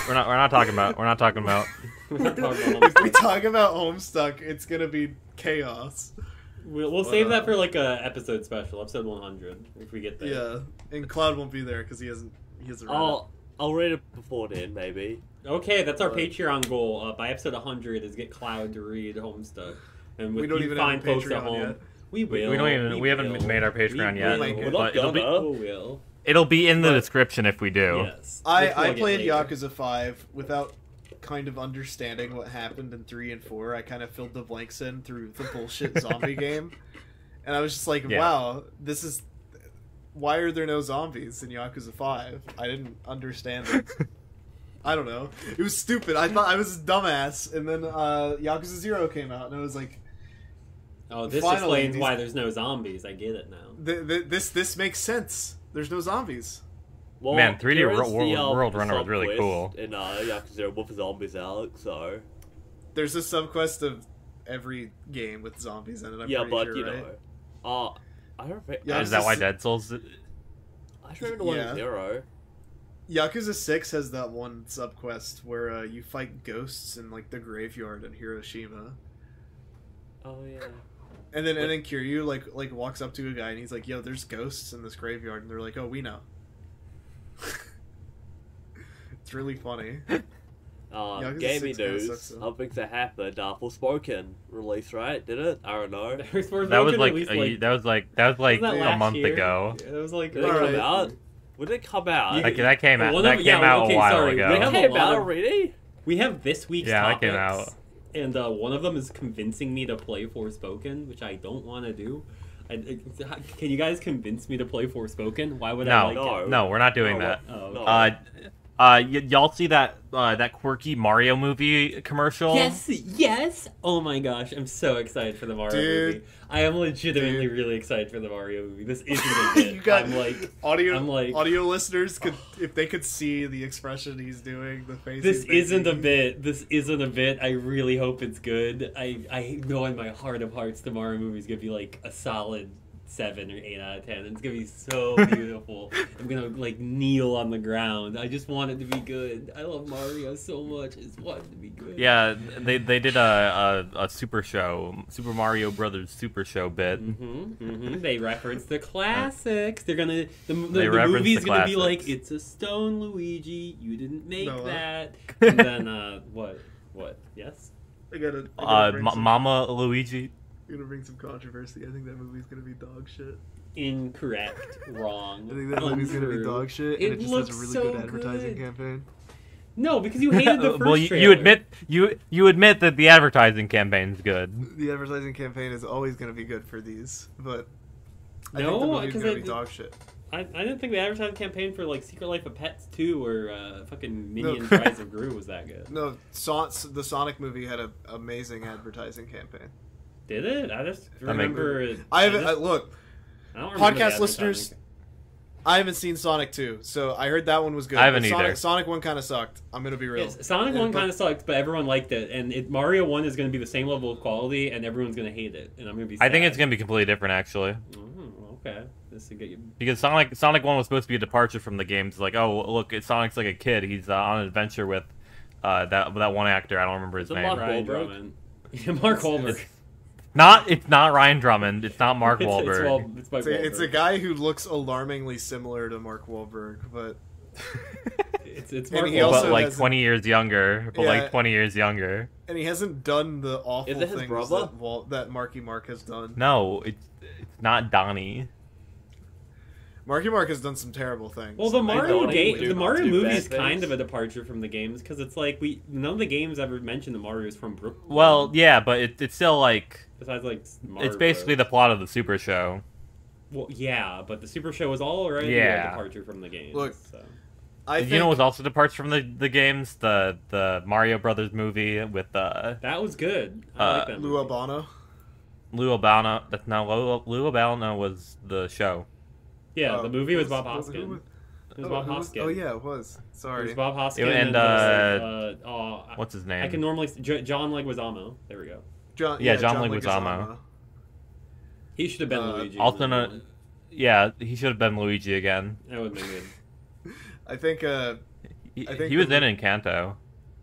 We're not talking about... We're not talking about... We're not talking about If we talk about Homestuck, it's gonna be chaos. We'll save that for like a episode special, episode 100, if we get there. Yeah, and Cloud won't be there because he hasn't read it. I'll read it before then, maybe. Okay, that's our Patreon goal. By episode 100 is get Cloud to read Homestuck. And with We don't you even find have a posts at Patreon home. yet. We will. We haven't made our Patreon yet. make it. But it'll be... We will. It'll be in the But- description if we do. Yes. I We'll plug it played later. Yakuza 5 without kind of understanding what happened in 3 and 4. I kind of filled the blanks in through the bullshit zombie game. And I was just like, Yeah. wow, this is... Why are there no zombies in Yakuza 5? I didn't understand it. I don't know. It was stupid. I thought I was a dumbass. And then Yakuza 0 came out, and I was like, Oh, this Finally, explains these- why there's no zombies. I get it now. this makes sense. There's no zombies. Well, Man, 3D there is World the Runner was really sub-quest cool. in Yakuza with zombies, Alex, so... There's a subquest of every game with zombies in it, I'm yeah, pretty but, sure, you right? know... I don't think... Yeah, Is that why Dead Souls... I don't remember the one Yeah. with Zero. Yakuza 6 has that one subquest where you fight ghosts in like the graveyard in Hiroshima. Oh, yeah. And then Kiryu like walks up to a guy and he's like, "Yo, there's ghosts in this graveyard." And they're like, "Oh, we know." It's really funny. Yakuza Gaming 6 kinda news. sucks, though. Something that happened. Forspoken release, right? Did it? I don't know. That was like a month ago. It was like Did it Alright. come out? When did it come out? Yeah. Like, that came out. Well, That no, came yeah, out okay, a while sorry. ago. We It have a came lot out of- already? We have this week's Yeah, that topics, came out. and one of them is convincing me to play Forspoken, which I don't want to do. Can you guys convince me to play Forspoken? Why would I like it? No, we're not doing that. Oh, Y'all see that that quirky Mario movie commercial? Yes. Oh my gosh, I'm so excited for the Mario Dude. movie. I am legitimately really excited for the Mario movie. This isn't a bit. You got I'm like audio listeners could, if they could see the expression he's doing, the face. this he's isn't a making. bit. This isn't a bit. I really hope it's good. I know in my heart of hearts the Mario movie is gonna be like a solid 7 or 8 out of 10. It's gonna be so beautiful. I'm gonna like kneel on the ground. I just want it to be good. I love Mario so much. I just want it to be good. Yeah, they did a super show, Super Mario Brothers Super Show bit. They reference the classics. They're gonna the reference movie's the gonna be classics. like, it's a stone, Luigi. You didn't make Noah. that. And then what? Yes. I gotta bring some, Mama Luigi. gonna bring some controversy. I think that movie's gonna be dog shit. Incorrect. Wrong. I think that movie's gonna be Untrue. dog shit, and it just has a looks really so good advertising good. campaign. No, because you hated the first Well, you trailer. admit you admit that the advertising campaign's good. The advertising campaign is always gonna be good for these, but I think the No, movie's because gonna be dog shit. I didn't think the advertising campaign for like Secret Life of Pets 2 or fucking Minions Rise of Gru was that good. No, the Sonic movie had an amazing advertising campaign. Did it? I just makes- remember it. I haven't look. I don't remember the Podcast listeners, advertising. I haven't seen Sonic 2, so I heard that one was good. I haven't but either. Sonic 1 kind of sucked. I'm gonna be real. Yes, Sonic 1 kind of sucked, but everyone liked it. And Mario 1 is going to be the same level of quality, and everyone's going to hate it. And I'm going to be sad. I think it's gonna be completely different actually, Okay. This to get you... because Sonic 1 was supposed to be a departure from the games. Like, oh look, Sonic's like a kid. He's on an adventure with that one actor. I don't remember his Is it name. Mark Ryan Wahlberg? Drummond. Yeah, Mark Wahlberg. It's not Ryan Drummond. It's not Mark Wahlberg. It's Mark It's a Wahlberg. guy who looks alarmingly similar to Mark Wahlberg, but It's And Mark he Wahlberg. also but like has 20 years younger. But Yeah. like 20 years younger. and he hasn't done the awful Is it his things brother? that Marky Mark has done. No, it's not Donnie. Marky Mark has done some terrible things. Well, the Mario don't game, do- the Mario do movie bad is kind things. of a departure from the games because it's like none of the games ever mention the Mario's from Brooklyn. Well, yeah, but it's still like besides like Mario it's basically Bros. the plot of the Super Show. Well, yeah, but the Super Show was already Yeah. a departure from the games. Look, so. I think You know what also departs from the games? The Mario Brothers movie with That was good. I like that Lou movie. Albano. Lou Albano. That's not Lou Albano was the show. Yeah, the movie was Bob who Hoskins. It was oh, Bob who was- Hoskins. Oh yeah, it was. It Sorry. was Bob Hoskins And, What's his name? I can normally John Leguizamo. There we go. John Leguizamo. He should have been Uh, Luigi. Also, no, yeah, he should have been Luigi again. That would have been good. I think He, I think he was the- in Encanto.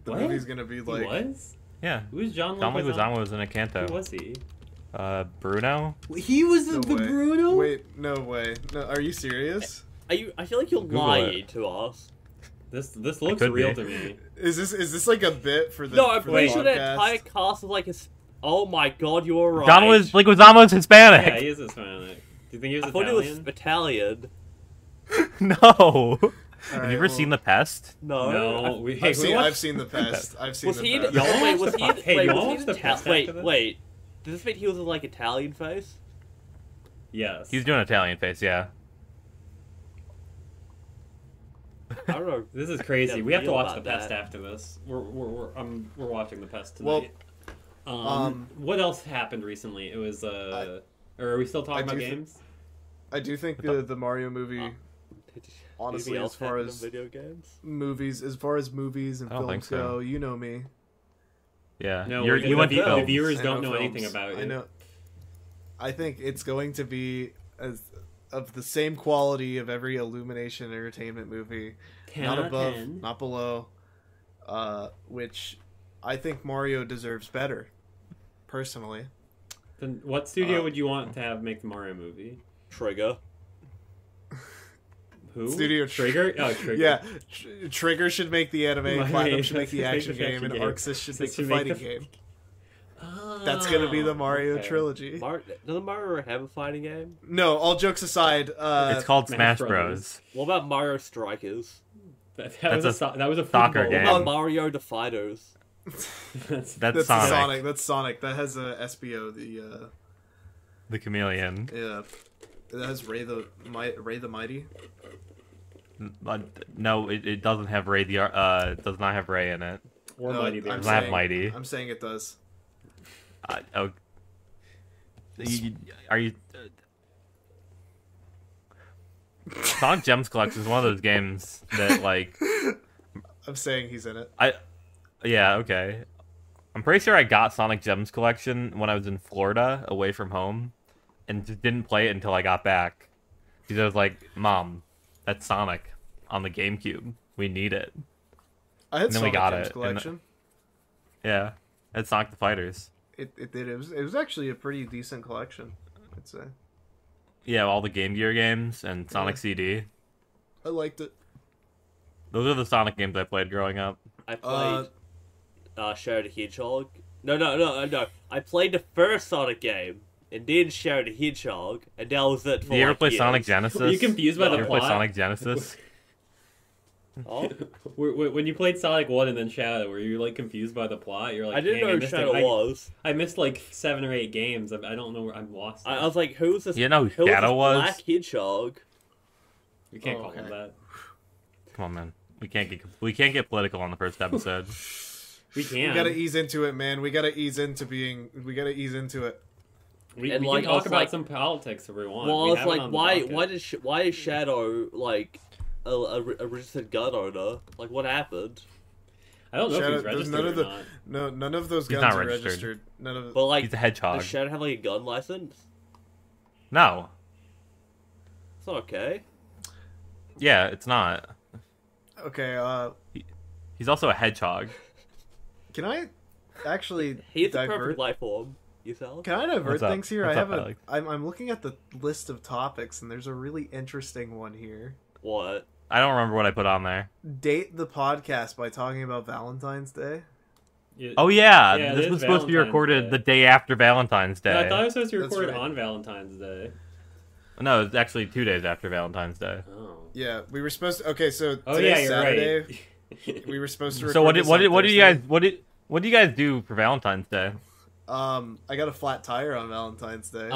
the What? movie's gonna be He like. was? Yeah, Who was John John Leguizamo? Leguizamo was in Who Encanto. was he? Bruno. He was No the way. Bruno? Wait, no way. No, are you serious? I feel like you're Google lying it. to us. This looks could real be. to me. Is this like a bit for the? No, I'm for pretty the sure the podcast? entire cast was like his. Oh my god, you were right. John was Leguizamo's Hispanic. Yeah, he is Hispanic. Do you think he was I thought he was Italian? Italian. No. Have Alright, you ever well, seen The Pest? No. No. Hey, I've seen the pest. I've seen Was the he? pest. Y'all Wait, watched was the he? Pest? Hey, Wait, y'all was watched he the Italian? Pest after Wait, this? wait. Does this mean he was in like Italian face? Yes. He's doing Italian face, yeah. I don't know. This is crazy. Yeah, We have to feel watch The about Pest that. after this. We're watching The Pest Well, tonight. What else happened recently? It was or are we still talking I about do thi- games? I do think the Mario movie, honestly, Anything as else far happened in as video games. movies, and I don't think films so. go, you know me. Yeah. No, You went to the films. viewers I don't know know anything films. about you. I know. I think it's going to be of the same quality of every Illumination Entertainment movie, 10 not out of above, 10. not below. Which I think Mario deserves better, personally. Then what studio would you want to have make the Mario movie? Trigger. Who? Studio Trigger? Oh, Trigger. Yeah, Trigger should make the anime, Right. Platinum should make the Make action the game, action and game. Arxis should So make the should make fighting the- game. That's gonna be the Mario okay. trilogy. Doesn't Mario have a fighting game? No, all jokes aside, It's called Smash Smash Brothers. Bros. What about Mario Strikers? That That's was a a that was a soccer football game. What one. about Mario the Fighters? That's That's Sonic. Sonic. That's Sonic. That has a SBO. The chameleon. Yeah. That has Ray the Mighty. No, it doesn't have Ray. It does not have Ray in it. or No, Mighty Bear. Does not have Mighty. I'm saying it does. Oh, are you? Sonic Gems Collection is one of those games that like. I'm saying he's in it. Yeah, okay. I'm pretty sure I got Sonic Gems Collection when I was in Florida, away from home, and just didn't play it until I got back. Because I was like, Mom, that's Sonic on the GameCube. We need it. I had And then we Sonic got Gems it, and- Collection. Yeah, it's Sonic the Fighters. It did. It was actually a pretty decent collection, I'd say. Yeah, all the Game Gear games and Sonic CD. I liked it. Those are the Sonic games I played growing up. I played Shadow the Hedgehog. No. I played the first Sonic game, and then Shadow the Hedgehog, and that was it for Do you ever like, play years. Sonic Genesis? Were you confused by No. the You ever play plot? Sonic Genesis? Oh? When you played Sonic 1 and then Shadow, were you like confused by the plot? You're like, I didn't "Dang, know who missed Shadow it. was. I missed like 7 or 8 games. I don't know where I'm lost. I was like, who's this? You know who who's Shadow this was? Black Hedgehog? We can't Oh, call him okay. that. Come on, man. We can't get political on the first episode. We can. We gotta ease into it, man. We gotta ease into it. We And, can like, I talk was about like- some politics if we want. Well, We I was have it like, on the why docket. why is Shadow like a registered gun owner? Like, what happened? I don't know Shadow- if he's there's registered none of or the- not. None of those He's guns not are registered. registered. None of But like, He's a hedgehog. does Shadow have like a gun license? No. It's not okay. Yeah, it's not. Okay. He's also a hedgehog. Can I actually He has a divert? perfect life form. You tell? Can I divert What's up? things here? What's I up, have Alex? I'm looking at the list of topics, and there's a really interesting one here. What? I don't remember what I put on there. Date the podcast by talking about Valentine's Day. Oh yeah, Yeah, it this is was supposed to be Valentine's recorded Day. the day after Valentine's Day. I thought it was supposed to be That's recorded right. on Valentine's Day. No, it's actually 2 days after Valentine's Day. Oh. Yeah, we were supposed to. Okay, so Oh today's yeah, you're Saturday. right. We were supposed to. So record this on what do you Thursday. guys what do you guys do for Valentine's Day? I got a flat tire on Valentine's Day.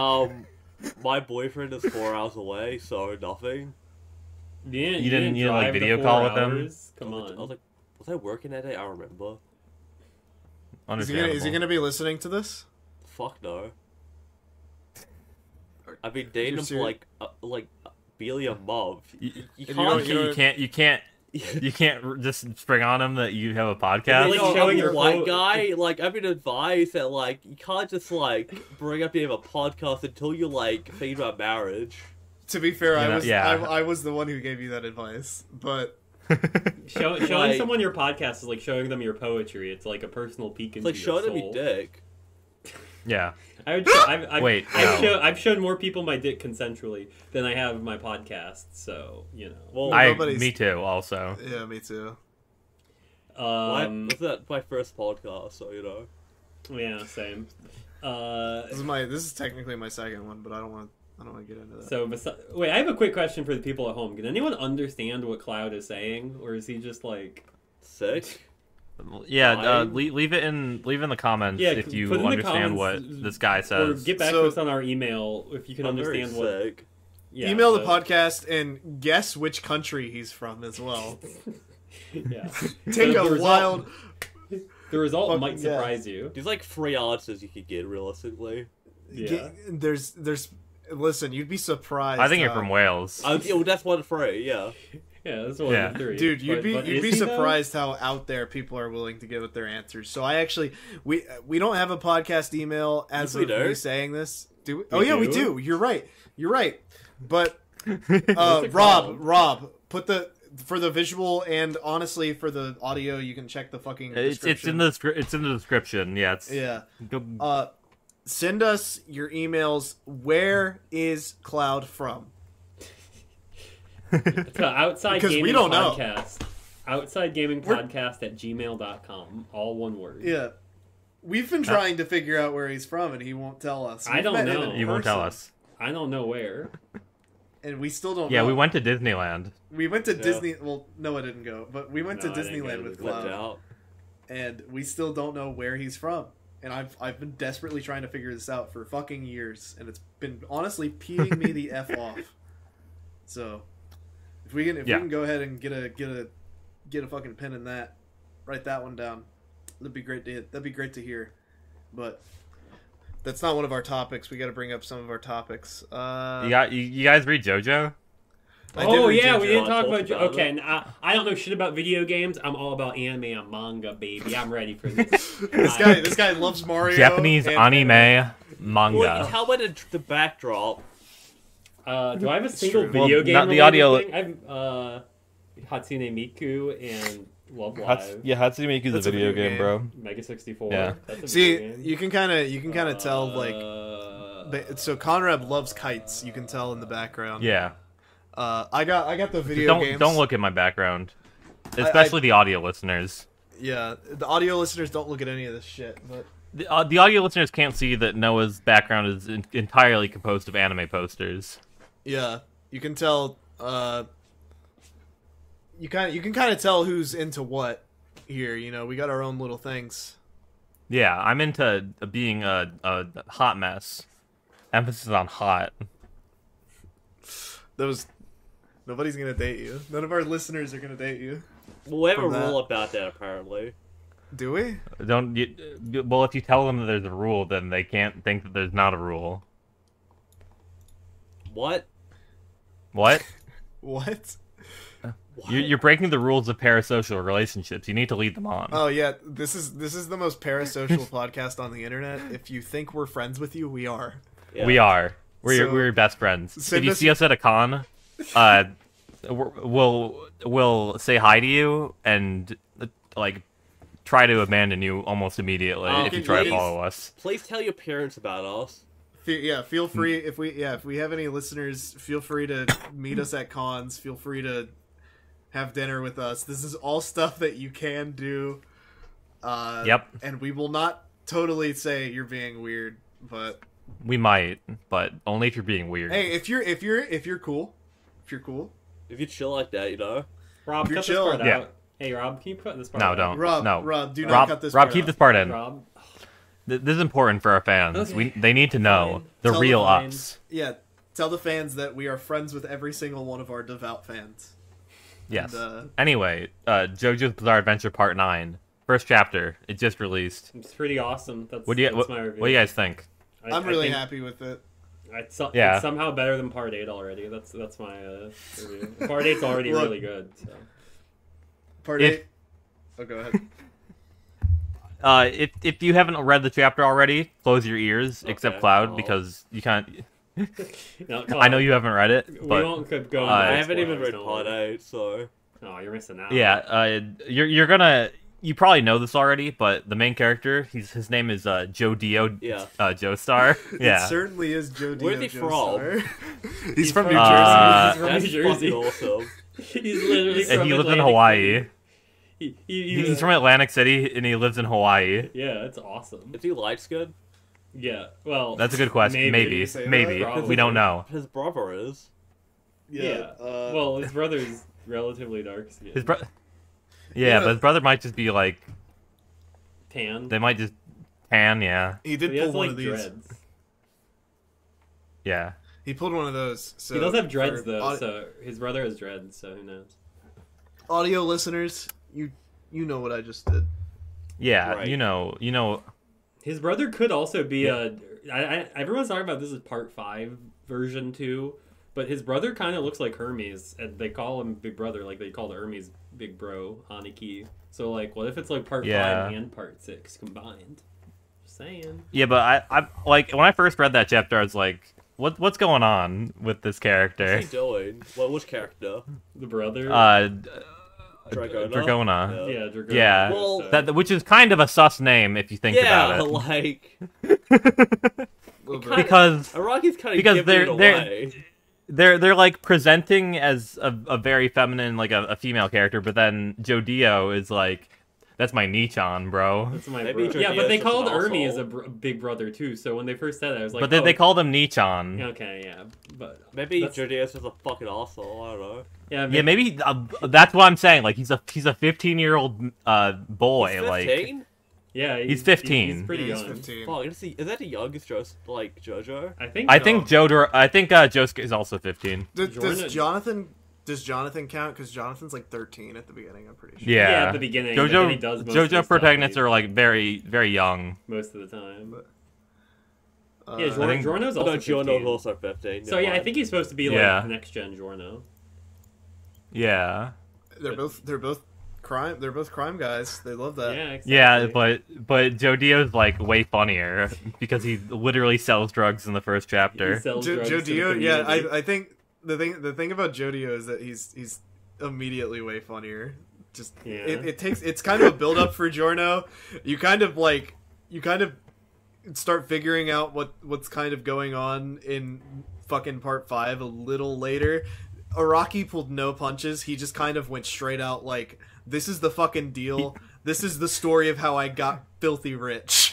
My boyfriend is 4 hours away, so nothing. You didn't, like, drive the video 4 call with them? hours? Come I was on. like, was I working that day? I don't remember. Understandable. Is he gonna be listening to this? Fuck no. I've been dating him for serious? like barely a month. You you can't. don't- You can't just spring on him that you have a podcast. Like, I'm showing a your white photo- guy. Like, I've been advised that like you can't just like bring up the name of a podcast until you like think about marriage. To be fair, You know, yeah. I was the one who gave you that advice, but Showing Like- someone your podcast is like showing them your poetry. It's like a personal peek It's into like your showing him soul. your dick. Yeah. I would. Wait, I've shown more people my dick consensually than I have my podcast. So you know. Well, nobody's- Me too. Also, yeah, me too. was that my first podcast? So you know. Yeah, same. This is technically my second one, but I don't want to get into that. So wait, I have a quick question for the people at home. Can anyone understand what Cloud is saying, or is he just like? Sick. yeah. Fine. Leave it in the comments Yeah, if you put in the understand comments, what this guy Or says. get back So- to us on our email if you can I'm very understand what. sick. Yeah, Email the but- podcast and guess which country he's from as well. Yeah. Take The a result- wild. The result Fucking might yeah. surprise you. There's like 3 answers you could get realistically. Yeah. There's. Listen, you'd be surprised. I think you're how- from Wales. Yeah, well, that's 1 of 3. Yeah. Yeah, that's one Yeah. of 3. Dude, you'd But be is he, though? surprised how out there people are willing to get with their answers. So I actually we don't have a podcast email as Yes, we of do. me saying this. Do we? Oh yeah, we do? do. You're right. But it Rob, called? put for the visual and honestly for the audio, you can check the fucking It's description. it's in the description. Yeah. Yeah. Go- Send us your emails. Where is Cloud from? To outside Because we gaming don't know. podcast. Outside gaming podcast at gmail.com. All one word. Yeah. We've been trying to figure out where he's from, and he won't tell us. I We've don't met him know. in You won't tell person, us. I don't know where. and we still don't. Yeah, know. we went to Disneyland. We went to Yeah. Disney. Well, Noah didn't go, but we went No, to I didn't go Disneyland to with Flipped Cloud. out. and we still don't know where he's from. And I've been desperately trying to figure this out for fucking years, and it's been honestly peeing me the f off. So, if we can go ahead and get a fucking pin in that, write that one down. That'd be great to hear. But that's not one of our topics. We got to bring up some of our topics. You guys read JoJo? Oh yeah, we didn't talk about. Okay, I don't know shit about video games. I'm all about anime and manga, baby. I'm ready for this. This guy loves Mario. Japanese and anime manga. Well, how about the backdrop? Do I have a single true. video Well, game? not the audio- Thing? I have Hatsune Miku and Love Live. Hatsune Miku's That's a video game, game. bro. Mega 64. Yeah. That's a See, video game. you can kind of tell like. So Conrab loves kites. You can tell in the background. Yeah. I got the video games. Don't look at my background, especially the audio listeners. Yeah, the audio listeners don't look at any of this shit. But The audio listeners can't see that Noah's background is entirely composed of anime posters. yeah, you can tell. You can kind of tell who's into what here. You know, we got our own little things. Yeah, I'm into being a hot mess. Emphasis on hot. Nobody's gonna date you. None of our listeners are gonna date you. We have a From that. rule about that, apparently. Do we? Well, if you tell them that there's a rule, then they can't think that there's not a rule. What? What? What? You're breaking the rules of parasocial relationships. You need to lead them on. Oh yeah, this is the most parasocial podcast on the internet. If you think we're friends with you, we are. Yeah. We are. So- We're your best friends. If send you us- see us at a con, we'll say hi to you and like try to abandon you almost immediately if you try to please. follow us. Please tell your parents about us. Feel free if we have any listeners, feel free to meet us at cons. Feel free to have dinner with us. This is all stuff that you can do. Yep. And we will not totally say you're being weird, but We might, but only if you're being weird. hey, if you're cool, If you chill like that, you know. Rob, you're cut chill. this part Yeah. out. Hey, Rob, can you cut this part No, out? don't. Rob, No. Rob, do not cut this Rob, part keep out. this part in. Rob, This is important for our fans. Okay. They need to know Fine. the Tell real them. us. Yeah, tell the fans that we are friends with every single one of our devout fans. Yes. And, Anyway, JoJo's Bizarre Adventure Part 9. First chapter. It just released. it's pretty awesome. That's, What do you that's my review. what do you guys think? I'm really think happy with it. Yeah. It's somehow better than Part 8 already. That's my review. Part 8's already Look. really good. So. Part If- 8. Oh, go ahead. If you haven't read the chapter already, close your ears, except Okay. Cloud, Oh. because you can't. No, I know you haven't read it, We but won't go. Into I I haven't even spoilers, read don't Part worry. 8, so. Oh, you're missing out. yeah, you're gonna. You probably know this already, but the main character, his name is Joe Dio. Yeah. Joestar. Yeah. It certainly is Joe Dio. Where's he from? Joestar. He's from New Uh, Jersey. He's from That's New Jersey. fucking awesome. He's literally And from he lives in Atlantic Hawaii. City. He's from Atlantic City, and he lives in Hawaii. Yeah, it's awesome. Is he light skinned? Yeah, well, That's a good question. Maybe. Maybe. you say that? Maybe. Probably. We don't know. His brother is. yeah. Well, his brother's relatively dark skinned. His brother. Yeah. Yeah, but his brother might just be like. tan. They might just tan. Yeah. he But did he pull has one like of these. dreads. Yeah. He pulled one of those. So He does have dreads for though, so his brother has dreads, so who knows? audio listeners, you know what I just did. Yeah. Right. You know. His brother could also be everyone's talking about this is Part 5 version 2, but his brother kind of looks like Hermes, and they call him Big Brother, like they called Hermes Big Bro, Aniki. So like, what if it's like Part Yeah. 5 and Part 6 combined? Just saying. Yeah, but I like when I first read that chapter, I was like, what's going on with this character? What's he doing? Well, which character? The brother. Dragona? Dragona. Yeah, Dragona. Yeah. Well, That which is kind of a sus name if you think yeah, about it. like. Because Araki's kind of Because giving they're- it they're- away. they're like presenting as a very feminine, like a female character, but then Jodio is like, that's my Nichan, bro. That's my Maybe bro. Yeah, Jordi but is they just called an Hermes as a asshole. big brother too. So when they first said that, I was like, But they oh, called him Nichan. okay, yeah, but Maybe that's- Jordi is just a fucking asshole, I don't know. Yeah, Yeah, maybe that's what I'm saying. Like he's a 15-year-old boy. He's Like 15? Yeah, He's 15. He's pretty Yeah, he's young. 15. Fuck, is that the youngest like JoJo? I think. I so. think Josuke is also 15. Does Jordan- Jonathan count? Because Jonathan's like 13 at the beginning. I'm pretty sure. Yeah, Yeah, at the beginning, but then he does most of the JoJo stuff protagonists later. are like very, very young. most of the time. Uh, Yeah, I think- Giorno's Oh, also no, 15. Giorno's also 15. So yeah, I think he's supposed to be like Yeah. next gen Giorno. Yeah, they're both crime. They're both crime guys. They love that. Yeah, exactly. yeah, but Jodio's like way funnier because he literally sells drugs in the first He chapter. sells drugs to the Jodio. Yeah, community. I think the thing about Jodio is that he's immediately way funnier. Just Yeah. it's kind of a build up for Giorno. You kind of start figuring out what's kind of going on in fucking part 5 a little later. Araki pulled no punches. He just kind of went straight out like, this is the fucking deal. This is the story of how I got filthy rich.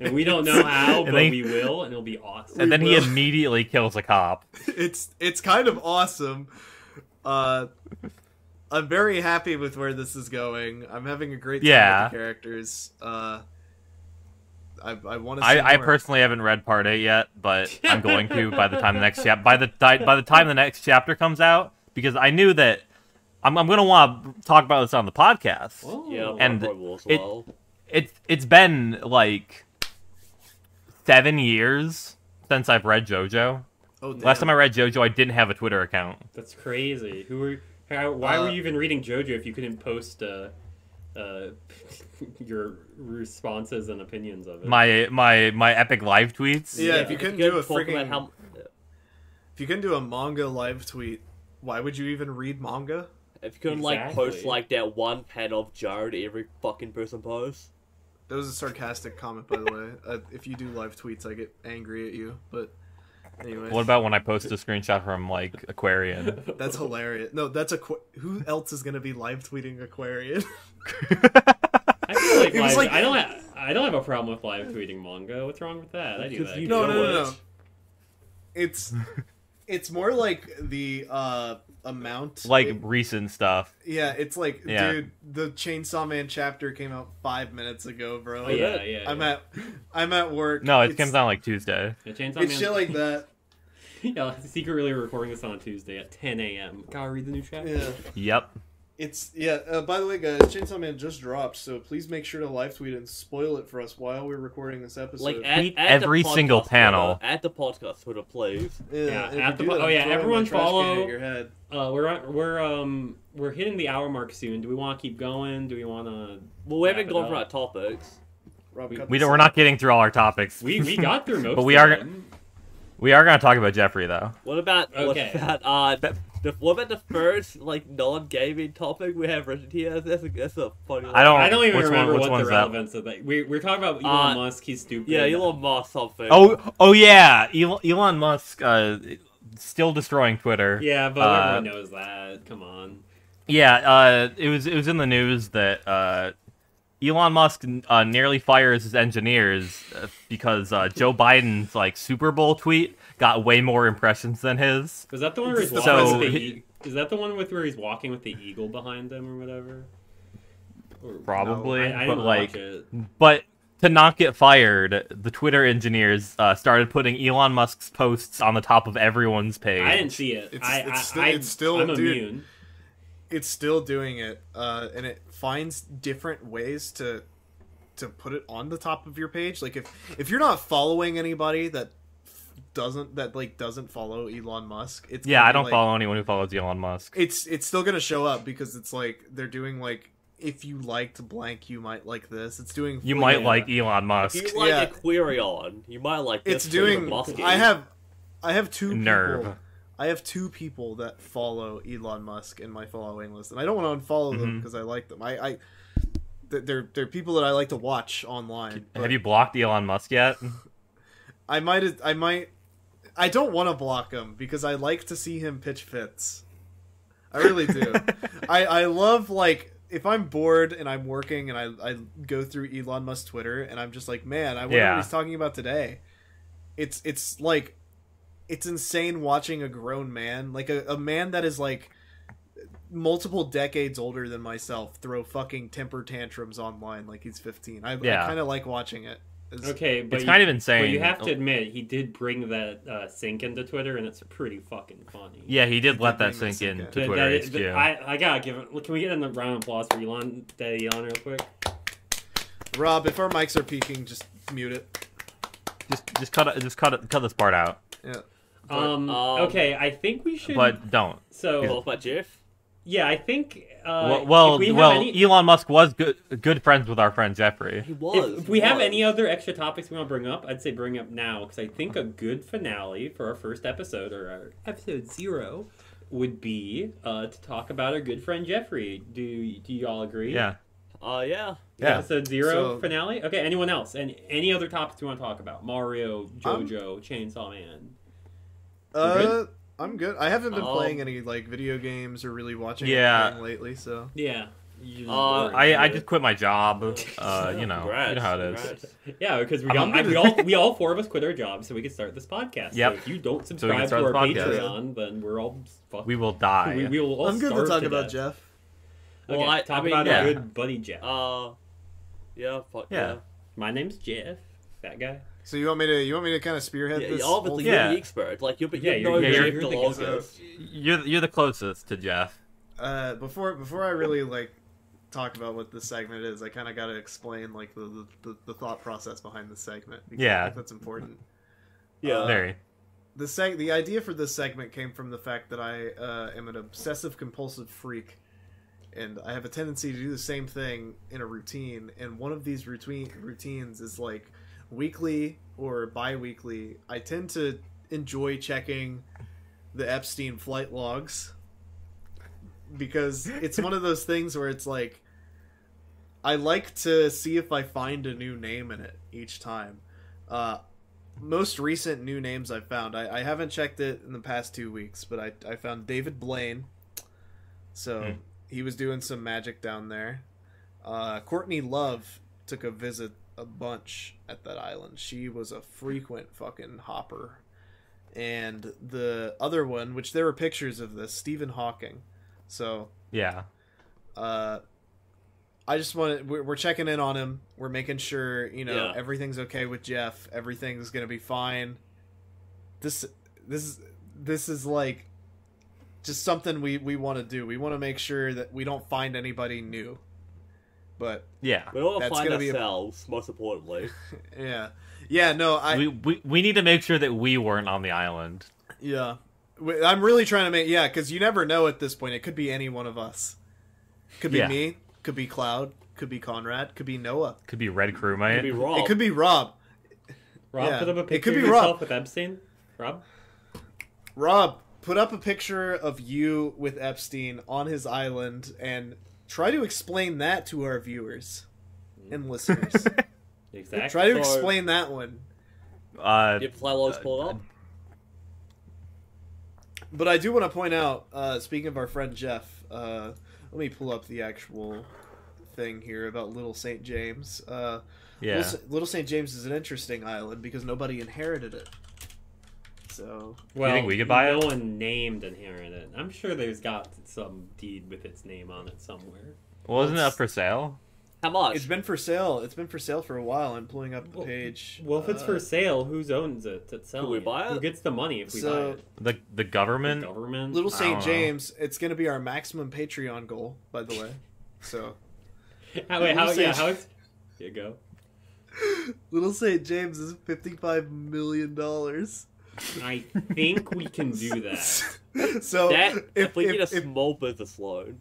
And we don't know how, And but then- we will, and it'll be awesome. And then he will. immediately kills a cop. It's kind of awesome. I'm very happy with where this is going. I'm having a great time Yeah. with the characters. I want to see I more. personally haven't read part 8 yet, but I'm going to by the time the next by the time the next chapter comes out, because I knew that I'm gonna want to talk about this on the podcast. Oh. Yeah, And probably will as it- well. It's been like 7 years since I've read JoJo. Oh, damn. Last time I read JoJo, I didn't have a Twitter account. That's crazy. Why were you even reading JoJo if you couldn't post your responses and opinions of it? My epic live tweets. Yeah, if you couldn't do a talk about freaking how- if you couldn't do a manga live tweet, why would you even read manga? If you couldn't like post Exactly. like that one pen of Jared every fucking person posts. That was a sarcastic comment, by the way. If you do live tweets, I get angry at you. But anyway, What about when I post a screenshot from like Aquarian? that's hilarious. No, that's who else is gonna be live tweeting Aquarian? I feel like, It was like- I don't have a problem with live tweeting manga. What's wrong with that? I do Because that. you No, know no, no, it. no. It's more like the amount. Like recent stuff. Yeah, it's like, Yeah. dude, the Chainsaw Man chapter came out 5 minutes ago, bro. Oh, yeah. I'm at work. No, it comes out like Tuesday. Yeah, Chainsaw It's Man- shit like that. Yeah, secretly recording this on a Tuesday at 10 a.m. Gotta read the new chapter. Yeah. Yep. It's by the way, guys, Chainsaw Man just dropped, so please make sure to live tweet and spoil it for us while we're recording this episode. Like Tweet at the every podcast single Twitter, panel. at the podcast Twitter, please. Yeah, and if at you the do po- that, oh, I'm yeah, throwing my everyone trash can follow- at your head. We're hitting the hour mark soon. Do we want to keep going? Do we want to? Well, we haven't Wrap it gone for up. our topics. Rob, We- cut We this don't, we're out. not getting through all our topics. We got through most. But we of are- them. We are going to talk about Jeffrey though. What about Okay. what about the first like non-gaming topic we have written here? That's a funny one. I don't. I don't even which remember one, which what one's the that? relevance of that. We're talking about Elon Uh, Musk. He's stupid. Yeah, Elon Musk something. Oh yeah, Elon Musk still destroying Twitter. Yeah, but Uh, everyone knows that. Come on. Yeah, it was in the news that Elon Musk nearly fires his engineers because Joe Biden's like Super Bowl tweet got way more impressions than his. Was that the one where he's So, walking with the he- Is that the one with where he's walking with the eagle behind him or whatever? Or, Probably, I but didn't like, watch it. but to not get fired, the Twitter engineers started putting Elon Musk's posts on the top of everyone's page. I didn't see it. It's still, I'm dude, immune. It's still doing it, and it finds different ways to put it on the top of your page. Like if you're not following anybody that doesn't follow Elon Musk, it's Yeah, gonna I be don't like, follow anyone who follows Elon Musk. It's still gonna show up because it's like they're doing like, if you liked blank, you might like this. It's doing. You might yeah. like Elon Musk. If you like Yeah. Aquarion, you might like this It's doing. Musk. I have two Nerve. people. I have two people that follow Elon Musk in my following list, and I don't want to unfollow them Mhm. because I like them. They're people that I like to watch online. but Have you blocked Elon Musk yet? I might. I don't want to block him because I like to see him pitch fits. I really do. I love, like, if I'm bored and I'm working and I go through Elon Musk's Twitter and I'm just like, man, I wonder Yeah. what he's talking about today. It's like it's insane watching a grown man, like a man that is like multiple decades older than myself, throw fucking temper tantrums online like he's 15. I kind of like watching it. Okay, but it's kind of insane. But you have to admit, he did bring that sync into Twitter, and it's pretty fucking funny. Yeah, he did let that sink in to Twitter HQ. I gotta give it. Can we get a round of applause for Elon real quick? Rob, if our mics are peaking, just mute it. Just cut this part out. Yeah. Okay, I think we should. But don't. So. About Jeff? Yeah, I think. Elon Musk was good friends with our friend Jeffrey. He was. If we have any other extra topics we want to bring up, I'd say bring up now, because I think a good finale for our first episode, or our episode 0, would be to talk about our good friend Jeffrey. Do you all agree? Yeah. Yeah. Episode 0 finale? Okay, anyone else? And any other topics you want to talk about? Mario, JoJo, Chainsaw Man. I'm good. I haven't been playing any like video games or really watching anything lately, so yeah. I just quit my job. Congrats, you know how it is. Yeah, because we all 4 of us quit our jobs so we could start this podcast. Yep. So if you don't subscribe to our Patreon, then we're all fucked. We will die. We will all I'm good to talk about Jeff. Okay, well, talk about our good buddy Jeff. Yeah. My name's Jeff. That guy. So you want me to kind of spearhead this? Obviously, you're the expert. Like you're the longest. You're the closest to Jeff. Before I really like talk about what this segment is, I kind of got to explain like the thought process behind the segment. I think that's important. Yeah, very. The idea for this segment came from the fact that I am an obsessive compulsive freak, and I have a tendency to do the same thing in a routine. And one of these routines is like weekly or bi-weekly. I tend to enjoy checking the Epstein flight logs, because it's one of those things where it's like I like to see if I find a new name in it each time. Most recent new names I've found, I haven't checked it in the past 2 weeks, but I found David Blaine. So he was doing some magic down there. Courtney Love took a visit a bunch at that island. She was a frequent fucking hopper. And the other one, which there were pictures of this, Stephen Hawking. So yeah, I just want to, we're checking in on him. We're making sure everything's okay with Jeff. Everything's gonna be fine. This is like just something we want to do. We want to make sure that we don't find anybody new. But yeah, we want to find ourselves, most importantly. We need to make sure that we weren't on the island. Yeah, I'm really trying to make because you never know at this point. It could be any one of us. Could be me. Could be Cloud. Could be Conrad. Could be Noah. Could be Red Crewmate. Could be Rob. It could be Rob. Rob, put up a picture of yourself with Epstein. Rob, put up a picture of you with Epstein on his island and try to explain that to our viewers and listeners. Exactly. Try to explain that one. Get fly logs pulled up. But I do want to point out, speaking of our friend Jeff, let me pull up the actual thing here about Little St. James. Little St. James is an interesting island because nobody inherited it. So, well, you think we could buy it? No one named inherited it. I'm sure there's got some deed with its name on it somewhere. Well, isn't it up for sale? How much? It's been for sale. It's been for sale for a while. I'm pulling up the page. Well, if it's for sale, who owns it? That's selling. Can we buy it? Who gets the money if we buy it? The government. The government. Little St. James. It's going to be our maximum Patreon goal, by the way. So. How? You go. Little St. James is $55 million. I think we can do that. So if we get a small business loan.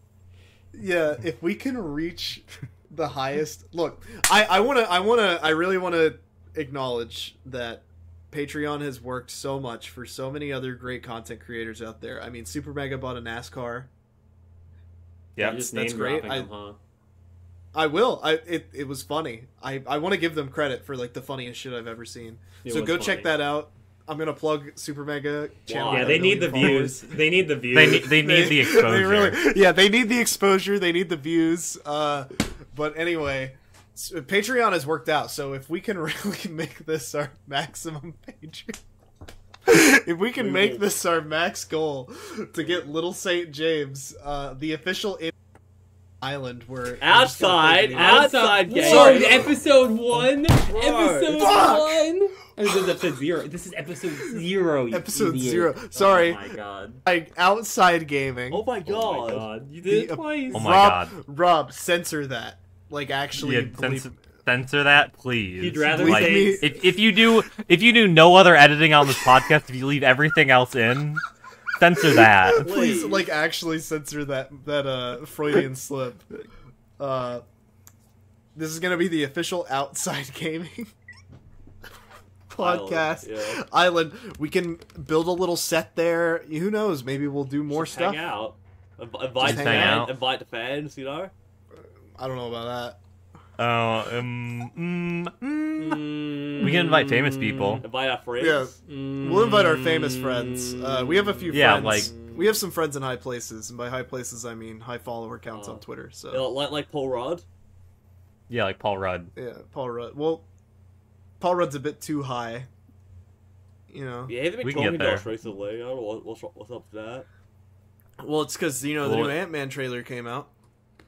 Yeah, if we can reach the highest. Look, I really want to acknowledge that Patreon has worked so much for so many other great content creators out there. I mean, Super Mega bought a NASCAR. Yeah, that's great. I will. It was funny. I want to give them credit for like the funniest shit I've ever seen. So go check that out. I'm gonna plug Super Mega channel. Yeah, they need the views. They need the views. They need the exposure. They need the exposure. They need the views. But anyway, Patreon has worked out. So if we can really make this our maximum Patreon, If we can make this our max goal to get Little St. James, the official island where Outside game. Sorry, episode 1. Episode Fuck! 1. This is episode 0. This is episode 0. You Episode idiot. 0. Sorry. Oh my god. Like outside gaming. Oh my Oh god. my god. You did it The- twice. Oh my Rob, god. Rob, censor that. Like actually, Yeah, bleep- censor that, please. You'd rather Bleep say... me. if you do no other editing on this podcast, if you leave everything else in, censor that. please, Please. like actually censor that Freudian slip. This is gonna be the official outside gaming podcast Yeah. island. We can build a little set there. Who knows? Maybe we'll do more Just stuff. hang out. Invite Just hang out. Invite the fans, you know? I don't know about that. Oh, we can invite famous people. Invite our friends. Yeah. We'll invite our famous friends. We have a few Yeah, friends. We have some friends in high places, and by high places I mean high follower counts on Twitter. Yeah, So like Paul Rudd. Yeah, like Paul Rudd. yeah, Paul Rudd. Well, Paul Rudd's a bit too high. You know. Yeah, he's been We can talking get to us there. recently. I don't know what's up with that. Well, it's because the Well, new Ant-Man trailer came out.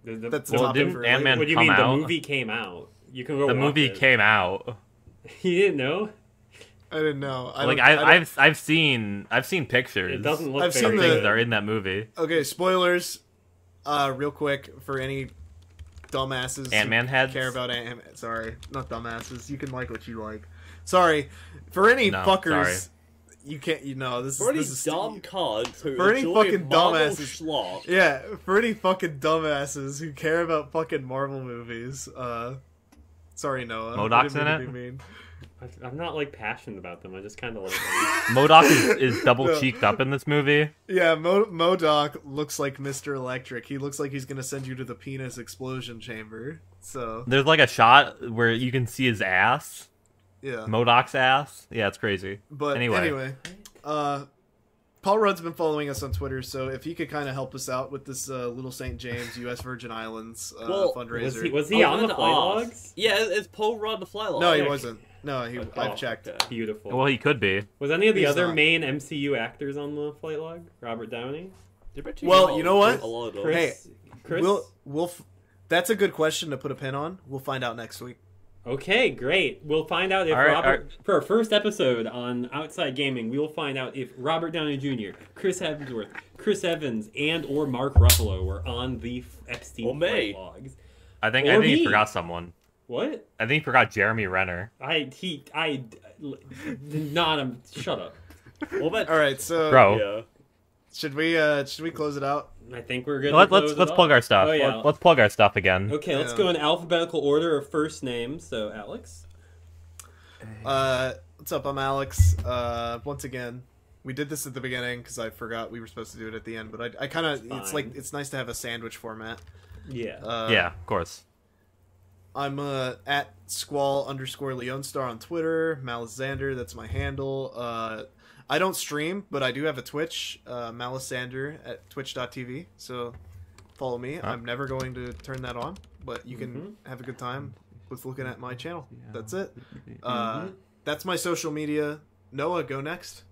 That's the Well, topic didn't for Ant-Man What do you come mean? out? The movie came out. You can go The watch movie it. came out. You didn't know? I didn't know. I've seen pictures. It doesn't look I've very seen of the- things good. that are in that movie. Okay, spoilers. Real quick for any dumbasses who Ant-Man heads? care about Ant-Man. Sorry, not dumbasses. You can like what you like. Sorry, for any No, fuckers. sorry. You can't. You know this For any is dumb cunts who For any enjoy fucking Marvel dumbasses. schlock. Yeah, for any fucking dumbasses who care about fucking Marvel movies. Sorry, Noah. MODOK's I didn't in mean to it? be mean. I'm not like passionate about them. I just kind of like them. MODOK is double No. cheeked up in this movie. Yeah, MODOK looks like Mr. Electric. He looks like he's gonna send you to the penis explosion chamber. So There's like a shot where you can see his ass, yeah. MODOK's ass. Yeah, it's crazy. But anyway, Paul Rudd's been following us on Twitter, so if he could kind of help us out with this Little St. James, U.S. Virgin Islands Well, fundraiser. Was he I on the wanted to flight ask. logs? Yeah, is Paul Rudd the fly log? No, he wasn't. No, Oh, I've checked. Okay. Beautiful. Well, he could be. Was any of the He's other not. main MCU actors on the flight log? Robert Downey? Well, you know what? A lot of them. Chris? Chris? That's a good question to put a pin on. We'll find out next week. Okay, great. We'll find out if All right, Robert... For our first episode on Outside Gaming, we will find out if Robert Downey Jr., Chris Hemsworth, Chris Evans, and or Mark Ruffalo were on the Epstein Or me. flight logs. I think Or he me. forgot someone. What? I think he forgot Jeremy Renner. Shut up. Well, but, All right, so Bro. Yeah. should we close it out? I think we're good. Let's to close let's it plug off. our stuff. Oh, yeah. Let's plug our stuff again. Okay, let's Yeah. go in alphabetical order of first names. So, Alex. What's up? I'm Alex. Once again, we did this at the beginning because I forgot we were supposed to do it at the end. But I kind of Fine. it's nice to have a sandwich format. Yeah. Yeah, of course. I'm at Squall_Leonstar on Twitter. Malisander, that's my handle. I don't stream, but I do have a Twitch, Malisander at twitch.tv. So follow me. Huh? I'm never going to turn that on, but you can have a good time with looking at my channel. That's it. That's my social media. Noah, go next.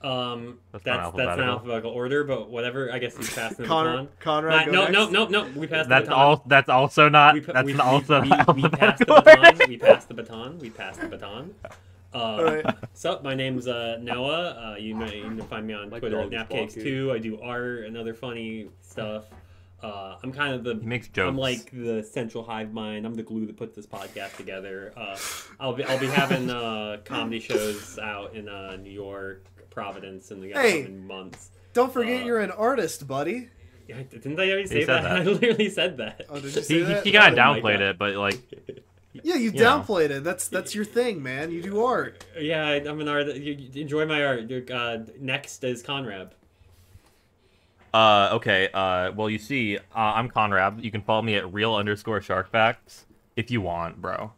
That's not That's alphabetical. not alphabetical order, but whatever. I guess you passed the baton. Conrad, go No, next. no. We passed That's the baton. all. That's also not. We, pa- that's we, not also we, not we passed the alphabetical. baton. We passed the baton. We passed the baton. Alright. So my name's Noah. You can find me on Like Twitter at dogs Napcakes2. I do art and other funny stuff. I'm kind of the. He makes jokes. I'm like the central hive mind. I'm the glue that puts this podcast together. I'll be having comedy shows out in New York, Providence, in the Hey! upcoming months. Don't forget you're an artist, buddy. Yeah, didn't I already say said that? that. I literally said that. Oh, did you say that? He kind of Oh my downplayed God. it, but like, Yeah, you You know. downplayed it. That's your thing, man. You do art. Yeah, I'm an artist. You enjoy my art. Next is Conrab. okay. Well, you see, I'm Conrab. You can follow me at real_sharkfacts if you want, bro.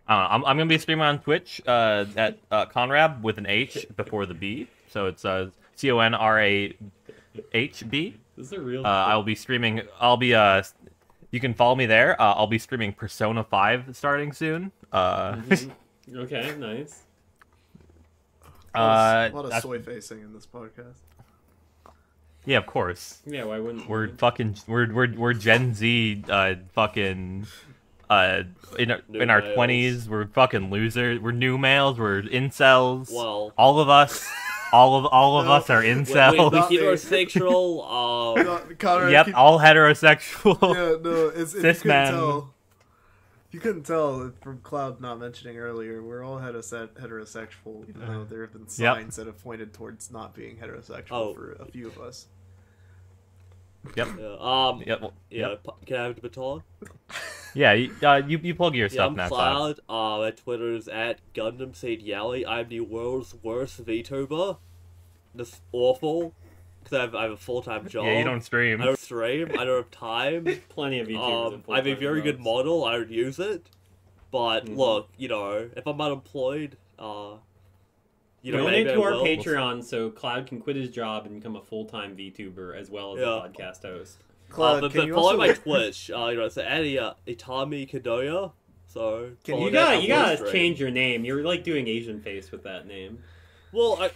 I'm gonna be streaming on Twitch at Conrab with an H before the B, so it's CONRAHB. This is a real. I'll be streaming. You can follow me there. I'll be streaming Persona 5 starting soon. Okay, nice. A lot of that's- soy facing in this podcast. Yeah, of course. Yeah, why wouldn't We're we? fucking we're Gen Z fucking in New our males. 20s. We're fucking losers. We're new males. We're incels. Well, all of us all of No. us are we incels. Not me. heterosexual. Conrad, Yep, all heterosexual. Yeah, no, it's you Cis couldn't men. tell. You couldn't tell from Cloud not mentioning earlier. We're all heterosexual, even though there have been Yep. signs that have pointed towards not being heterosexual Oh. for a few of us. Yep. Yep. Yep. Yeah. Can I have the baton? Yeah, you plug your Yeah, stuff I'm now. Cloud. My Twitter's at Gundam Said Yally. I'm the world's worst VTuber. That's awful. Because I have a full-time job. Yeah, you don't stream. I don't stream. I don't have time. Plenty of YouTubers. and I have a full-time very good jobs. model. I would use it. But Mhm. look, if I'm unemployed, Donate maybe I to our will. Patreon so Cloud can quit his job and become a full-time VTuber as well as Yeah. a podcast host. Cloud, But can you follow also my Twitch. It's Itami Kadoya. So Can follow You that on gotta my stream. change your name. You're like doing Asian face with that name. Well,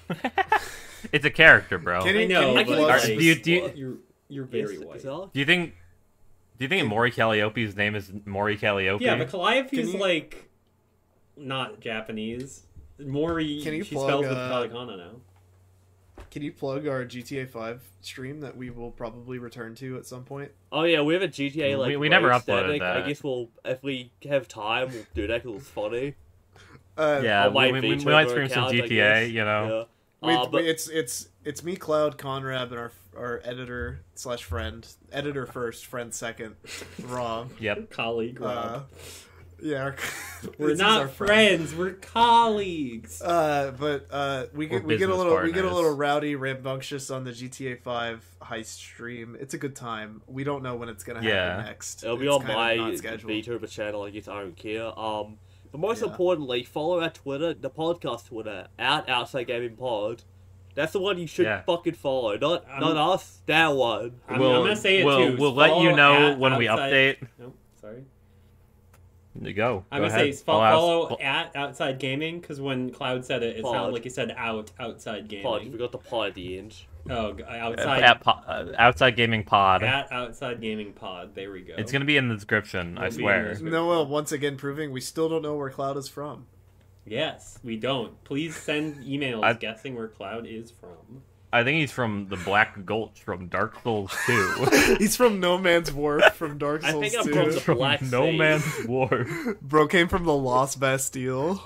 It's a character, bro. Can you, I know, can you I but can plug- like, do you- you're very is white. that- Do you think Mori Calliope's name is Mori Calliope? Yeah, but Calliope's Can you- like not Japanese. Mori, Can you she plug, spells with uh, katakana now. Can you plug our GTA 5 stream that we will probably return to at some point? Oh yeah, we have a GTA like We never race uploaded static. I that. guess if we have time, we'll do that because it's funny. Yeah, On my we might VTuber stream some account, I GTA, guess. you know. Yeah. But It's me, Cloud, Conrab, and our editor / friend. Editor first, friend second. Rob. Yep. Colleague. Rob. Yeah, We're this is not our friend. friends. We're colleagues. But we We're get a business little partners. rowdy, rambunctious on the GTA 5 heist stream. It's a good time. We don't know when it's gonna happen Yeah. next. it'll be It's on kind of my not scheduled. VTuber channel. I guess I don't care. But most Yeah. importantly, follow our Twitter, the podcast Twitter, Outside Gaming Pod. That's the one you should Yeah. fucking follow. Not I'm- us. That one. I'm gonna say it we'll, too. We'll let you Follow know at when we outside- update. Nope, sorry. Go. I'm Go gonna say ahead. follow at Outside Gaming because when Cloud said it, it Pod. sounded like he said Outside Gaming. Pod. You forgot the pod at the end. Oh, Outside Gaming Pod. at Outside Gaming Pod. There we go. It's gonna be in the description. I It'll be in swear. the description. Noah once again proving we still don't know where Cloud is from. Yes, we don't. Please send emails guessing where Cloud is from. I think he's from the Black Gulch from Dark Souls 2. He's from No Man's Wharf from Dark I Souls think I'm 2. from the from Black No Sea. Man's War. Bro came from the Lost Bastille.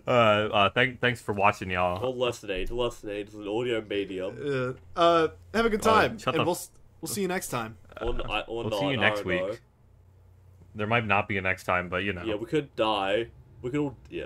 Thanks for watching, y'all. Or listening. It's an audio medium. Have a good time, shut and the- we'll see you next time. We'll see you next week. There might not be a next time, but you know. Yeah, we could die. We could all. Yeah.